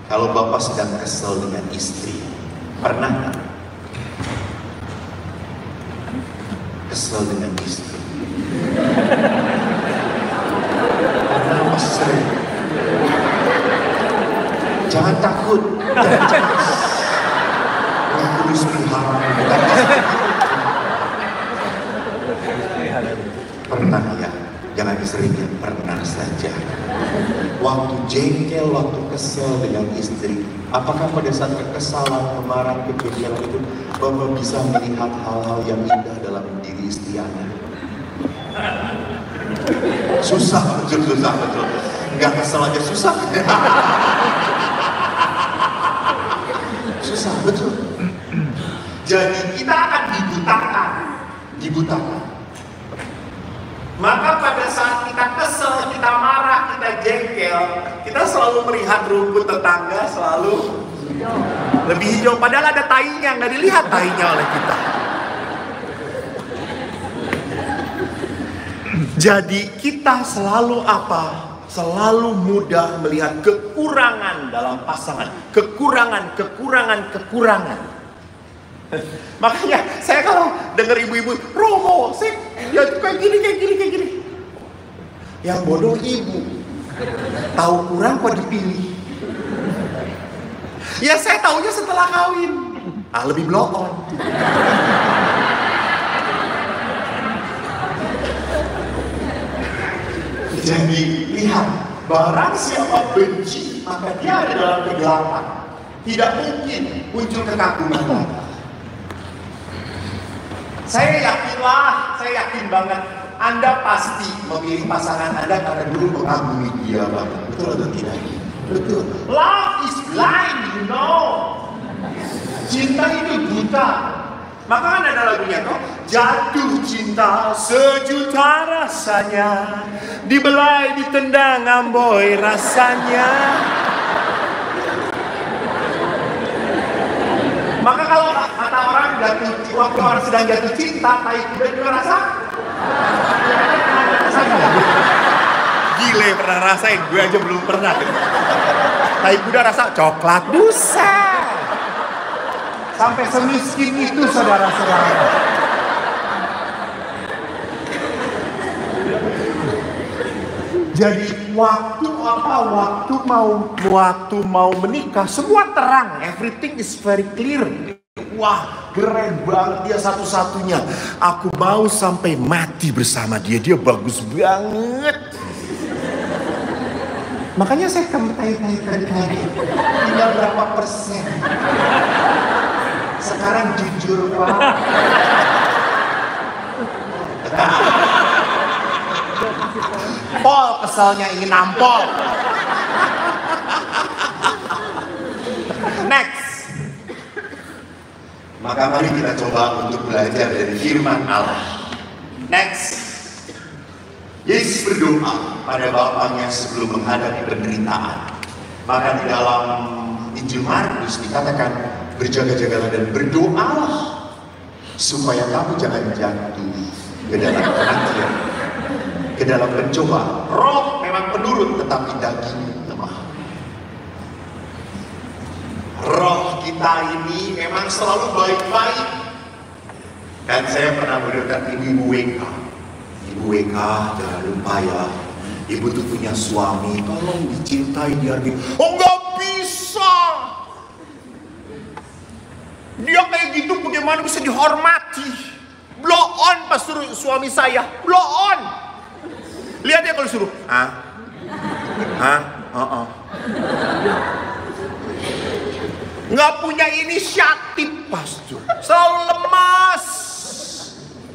kalau Bapak sedang kesel dengan istri, pernah nggak kesel dengan istri? Karena sering. Jangan takut, jangan cemas. Yang kudus pelihara. Pernah ya, jangan sering, pernah saja. Waktu jengkel, waktu kesel dengan istri, apakah pada saat kekesalan, kemarahan, kejengkelan itu Bapak bisa melihat hal-hal yang indah dalam diri istri Anda? Susah, betul. Nggak kesel aja susah. Susah, betul. Jadi kita akan dibutakan. Maka pada saat kita kesel, kita marah, kita jengkel, kita selalu melihat rumput tetangga selalu lebih hijau. Padahal ada tainya, nggak dilihat tainya oleh kita. Jadi kita selalu apa? Selalu mudah melihat kekurangan dalam pasangan. Kekurangan. Makanya saya kalau dengar ibu-ibu, Romo, ya kayak gini. Yang bodoh ibu. Tahu kurang kok dipilih. Ya saya taunya setelah kawin. Lebih blow on. Jadi lihat, barang siapa benci, maka dia ada dalam kegelapan. Tidak mungkin muncul kekaguman lagi. Saya yakin banget, Anda pasti memilih pasangan Anda karena dulu mengagumi dia banget. Betul atau tidak? Betul. Love is blind, you know. Cinta itu buta. Maka kan ada lagunya kok, jatuh cinta sejuta rasanya, dibelai ditendang amboi rasanya. Maka kalau kata orang waktu orang sedang jatuh cinta, tai kuda juga rasa. Gile pernah rasain, gue aja belum pernah. Tai kuda rasa coklat, buset. Sampai semiskin itu saudara-saudara. Jadi waktu mau menikah semua terang, everything is very clear. Wah, keren banget, dia satu-satunya. Aku mau sampai mati bersama dia, dia bagus banget. Makanya saya tanya, tinggal berapa persen? Sekarang jujur Pak. Pol keselnya ingin nampol. Next. Maka mari kita coba untuk belajar dari firman Allah. Next. Yesus berdoa pada Bapaknya sebelum menghadapi penderitaan. Maka di dalam Injil Markus dikatakan, berjaga-jagalah dan berdoalah supaya kamu jangan jatuh ke dalam kematian, ke dalam pencobaan. Roh memang penurut tetapi daging lemah. Roh kita ini memang selalu baik-baik. Dan saya pernah mendengar Ibu WK. Ibu WK, jangan lupa ya, ibu tuh punya suami, tolong dicintai, dihargai. Oh nggak bisa. Dia kayak gitu bagaimana bisa dihormati? Blow on pas suruh suami saya, blow on. Lihat dia kalau suruh, nggak punya inisiatif pastor, selalu lemas,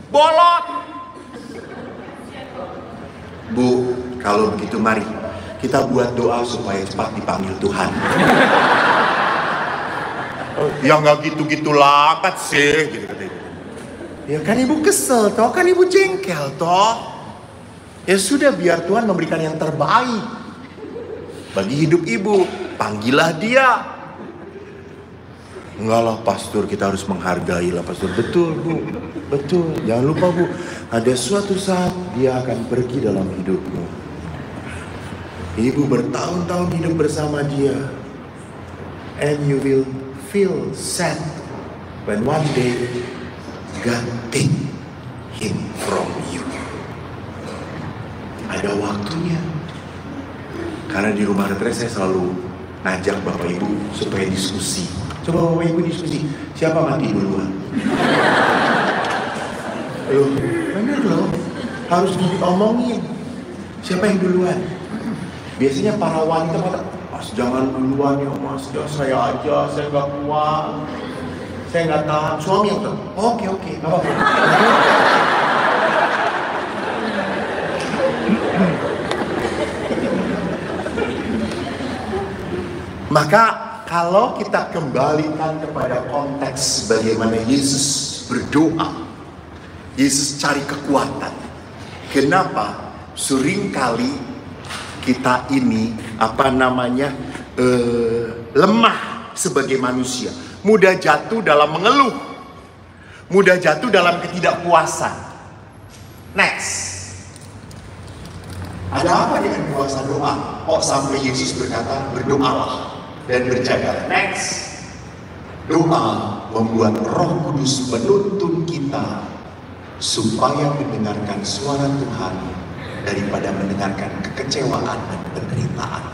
bolot. Bu, kalau begitu mari kita buat doa supaya cepat dipanggil Tuhan. Ya nggak gitu-gitu lambat sih, gitu katanya. Ya kan ibu kesel toh, kan ibu jengkel toh. Ya sudah, biar Tuhan memberikan yang terbaik bagi hidup ibu. Panggillah dia. Enggak lah pastor, kita harus menghargai lah pastor. Betul bu, betul. Jangan lupa bu, ada suatu saat dia akan pergi dalam hidupmu. Ibu bertahun-tahun hidup bersama dia, and you will feel sad when one day God take him from you. Ada waktunya. Karena di rumah retret saya selalu ngajak bapak ibu supaya diskusi. Coba bapak ibu diskusi, siapa mati duluan? Loh, bener loh, harus diomongin. Siapa yang duluan? Biasanya para wanita kata, mas jangan duluan ya mas, ya saya aja, saya gak kuat, saya gak tahan. Suami yang tahu, oke, gak apa-apa. Maka kalau kita kembalikan kepada konteks bagaimana Yesus berdoa, Yesus cari kekuatan. Kenapa? Seringkali kita ini lemah sebagai manusia, mudah jatuh dalam mengeluh, mudah jatuh dalam ketidakpuasan. Next, ada apa dengan puasa doa? Kok sampai Yesus berkata berdoalah dan berjaga. Next, doa membuat Roh Kudus menuntun kita supaya mendengarkan suara Tuhan daripada mendengarkan kekecewaan dan penderitaan.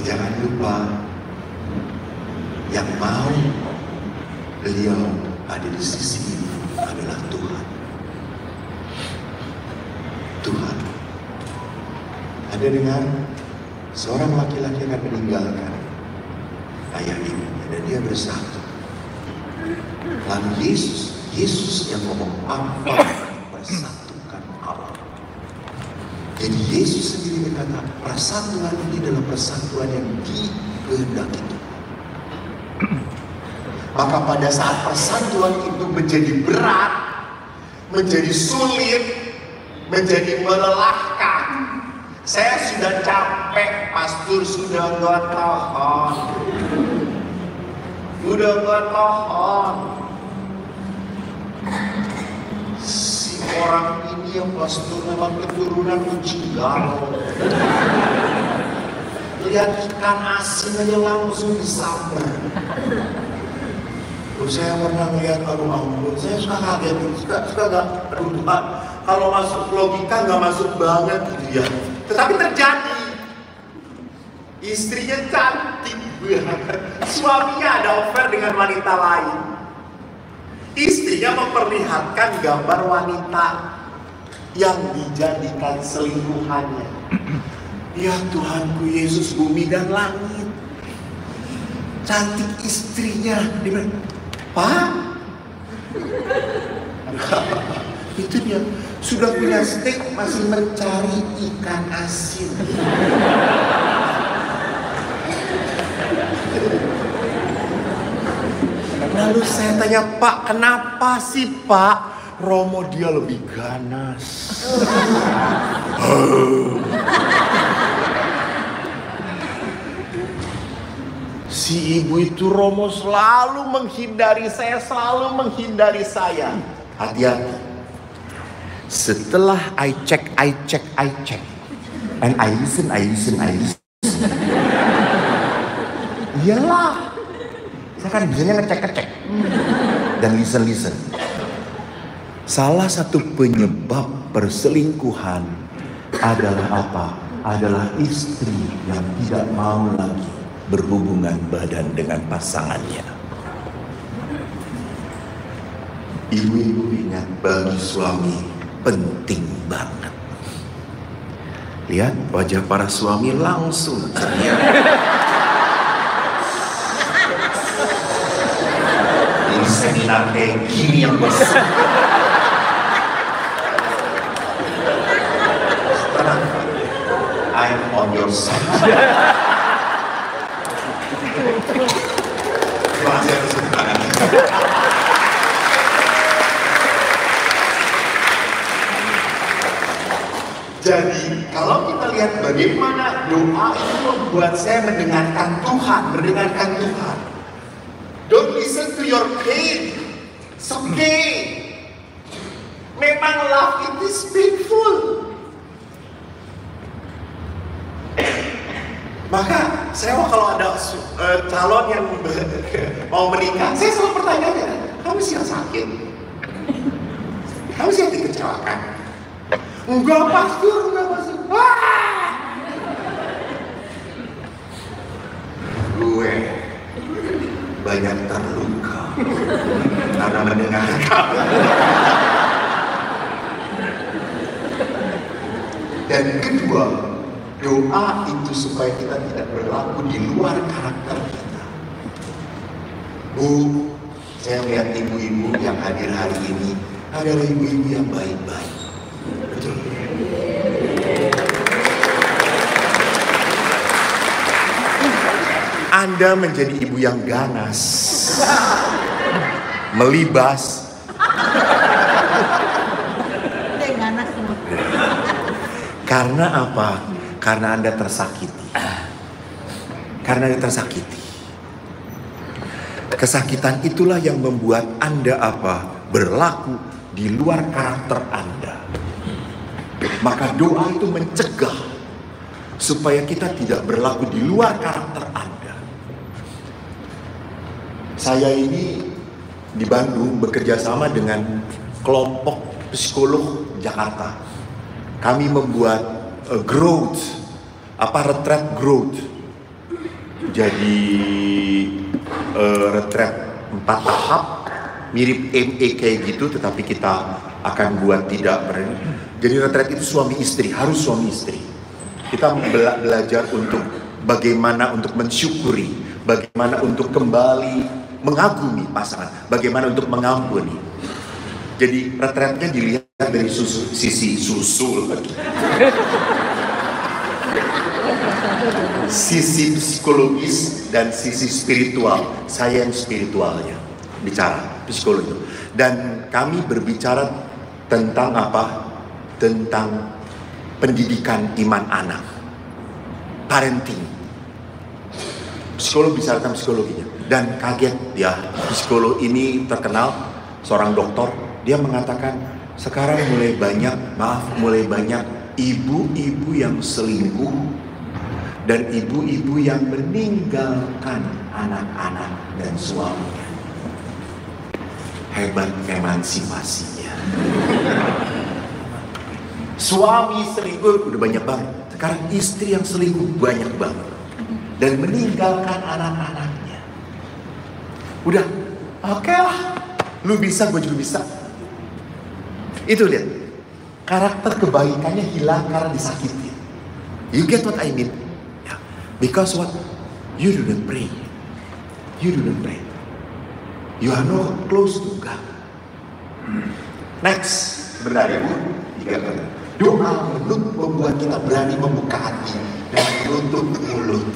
Jangan lupa, yang mau beliau ada di sisi ini adalah Tuhan. Tuhan. Anda dengar, seorang laki-laki akan meninggalkan ayah ibunya dan dia bersatu. Lalu Yesus yang ngomong apa persatukan Allah. Jadi Yesus sendiri berkata, persatuan ini adalah persatuan yang dikehendaki Tuhan. Maka pada saat persatuan itu menjadi berat, menjadi sulit, menjadi melelahkan, saya sudah capek, pastor, sudah nggak tahan. Udah nggak tahan. Si orang ini yang pastor memang keturunan Ujigalau. Lihat ikan asin aja langsung disambar. Saya pernah melihat, aduh ampun, saya suka kaget, suka gak, aduh Tuhan, kalau masuk logika gak masuk banget gitu ya. Tetapi terjadi. Istrinya cantik banget. Suaminya ada affair dengan wanita lain. Istrinya memperlihatkan gambar wanita yang dijadikan selingkuhannya. Ya Tuhanku Yesus bumi dan langit. Cantik istrinya. Dia bilang, Pak, itu dia sudah punya steak masih mencari ikan asin. Lalu saya tanya, Pak, kenapa sih Pak? Romo dia lebih ganas. Si ibu itu Romo selalu menghindari saya, selalu menghindari saya. Hati-hati. Setelah I check. And I listen. Iyalah. Saya kan biasanya ngecek. Dan listen. Salah satu penyebab perselingkuhan adalah apa? Adalah istri yang tidak mau lagi berhubungan badan dengan pasangannya. Ibu-ibu ingat, bagi suami penting banget. Lihat wajah para suami langsung ceria. Ini seminar kayak gini yang besar. Tenang, I'm on your side. Jadi kalau kita lihat bagaimana doa itu membuat saya mendengarkan Tuhan. Don't listen to your pain. It's okay. Memang love it is painful. Maka saya kalau ada calon yang mau menikah, saya selalu bertanya, kamu siap sakit? Kamu siap dikecewakan? Enggak pasti. Gue banyak terluka karena mendengarkan. Dan kedua, doa itu supaya kita tidak berlaku di luar karakter kita. Bu, saya melihat ibu-ibu yang hadir hari ini adalah ibu-ibu yang baik-baik. Betul. Anda menjadi ibu yang ganas, melibas. Karena apa? Karena Anda tersakiti. Kesakitan itulah yang membuat Anda apa? Berlaku di luar karakter Anda. Maka doa itu mencegah supaya kita tidak berlaku di luar karakter Anda. Saya ini di Bandung bekerja sama dengan kelompok psikolog Jakarta. Kami membuat retreat growth. Jadi retreat 4 tahap, mirip ME kayak gitu, tetapi kita akan buat tidak Jadi retreat itu suami istri, harus suami istri. Kita belajar untuk bagaimana untuk mensyukuri, bagaimana untuk kembali mengagumi pasangan, bagaimana untuk mengampuni. Jadi retreatnya dilihat dari sisi sisi psikologis dan sisi spiritual. Saya yang spiritualnya bicara psikologi. Dan kami berbicara tentang apa? Tentang pendidikan iman anak, parenting. Psikolog bicara tentang psikologinya. Dan kaget ya, psikolog ini terkenal, seorang dokter. Dia mengatakan sekarang mulai banyak ibu-ibu yang selingkuh dan ibu-ibu yang meninggalkan anak-anak dan suaminya. Hebat emansipasinya. Suami selingkuh udah banyak banget. Sekarang istri yang selingkuh banyak banget. dan meninggalkan anak-anaknya. Udah, oke lah. Lu bisa, gue juga bisa. Itu lihat, karakter kebaikannya hilang karena disakitin. You get what I mean? Yeah. Because what? You do not pray. You do not pray. You are not close to God. Next, sebentar ya Bu, 3 kata. Doa membuat kita berani membuka hati dan menutup mulut.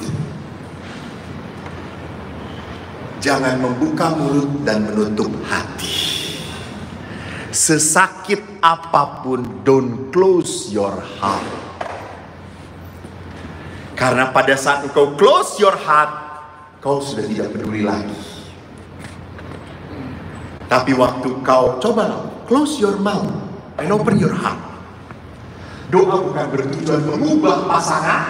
Jangan membuka mulut dan menutup hati. Sesakit apapun, don't close your heart. Karena pada saat engkau close your heart, kau sudah tidak peduli lagi. Tapi waktu kau coba close your mouth and open your heart. Doa bukan bertujuan mengubah pasangan,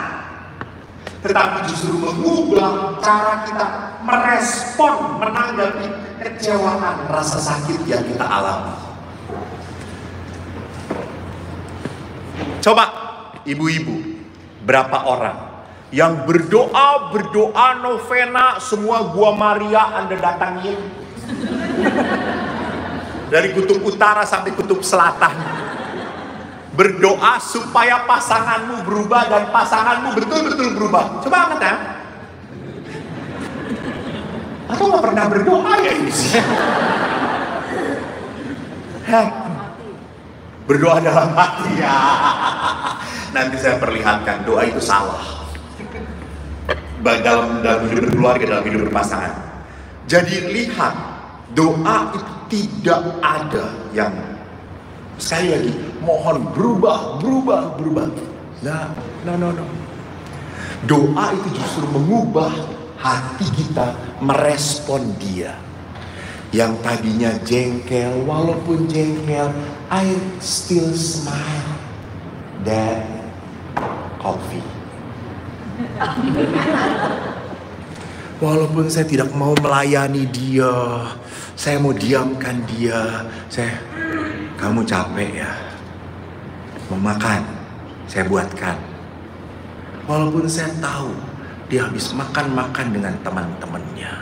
tetapi justru mengubah cara kita merespon, menanggapi kekecewaan, rasa sakit yang kita alami. Coba ibu-ibu, berapa orang yang berdoa novena, semua Gua Maria Anda datangin, dari kutub utara sampai kutub selatan, berdoa supaya pasanganmu berubah dan pasanganmu betul-betul berubah. Coba angkat ya. Atau nggak pernah berdoa ya ini sih? Berdoa dalam hati ya. Nanti saya perlihatkan doa itu salah. Dalam hidup berkeluarga, dalam hidup berpasangan. Jadi lihat, doa itu tidak ada yang sekali lagi mohon berubah. No. Doa itu justru mengubah hati kita merespon dia. Yang tadinya jengkel, walaupun jengkel, I still smile. That coffee. Walaupun saya tidak mau melayani dia, saya mau diamkan dia. Kamu capek ya? Mau makan? Saya buatkan. Walaupun saya tahu dia habis makan dengan teman-temannya.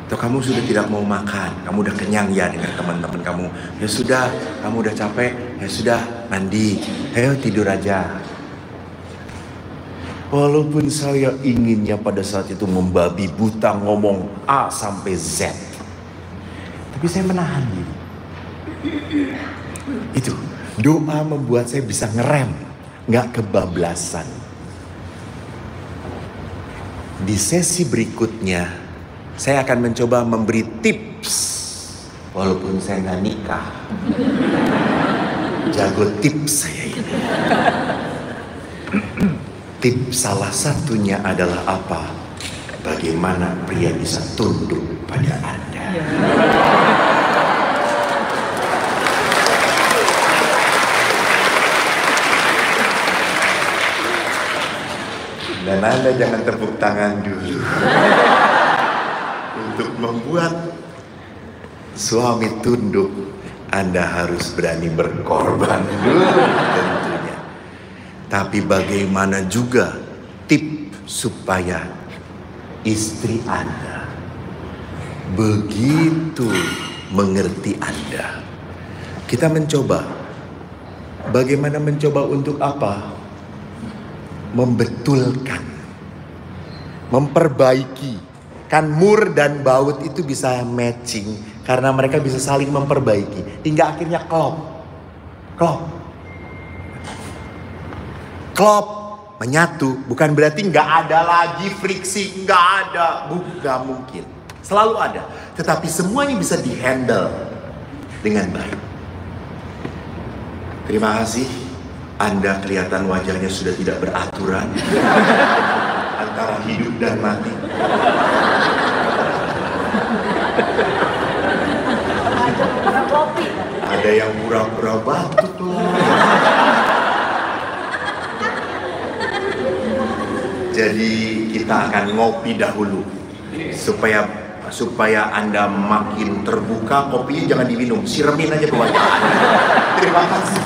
Atau kamu sudah tidak mau makan, kamu udah kenyang ya dengan teman-teman kamu. Ya sudah, kamu udah capek, ya sudah mandi, ayo tidur aja. Walaupun saya inginnya pada saat itu membabi buta ngomong A sampai Z, tapi saya menahan diri. Itu doa membuat saya bisa ngerem, nggak kebablasan. Di sesi berikutnya saya akan mencoba memberi tips, walaupun saya nggak nikah. Jago tips saya ini. Tips salah satunya adalah apa? Bagaimana pria bisa tunduk pada Anda. Dan Anda jangan tepuk tangan dulu. Untuk membuat suami tunduk, Anda harus berani berkorban dulu tentunya. Tapi bagaimana juga tips supaya istri Anda begitu mengerti Anda. Kita mencoba. Bagaimana mencoba untuk apa? Membetulkan, memperbaiki. Kan mur dan baut itu bisa matching karena mereka bisa saling memperbaiki hingga akhirnya klop menyatu. Bukan berarti nggak ada lagi friksi, nggak ada, nggak mungkin, selalu ada. Tetapi semuanya bisa dihandle dengan baik. Terima kasih, Anda kelihatan wajahnya sudah tidak beraturan antara hidup dan mati. Ada yang pura-pura batuk loh. Jadi kita akan ngopi dahulu supaya Anda makin terbuka. Kopinya jangan diminum, siremin aja ke wajah Anda. Terima kasih.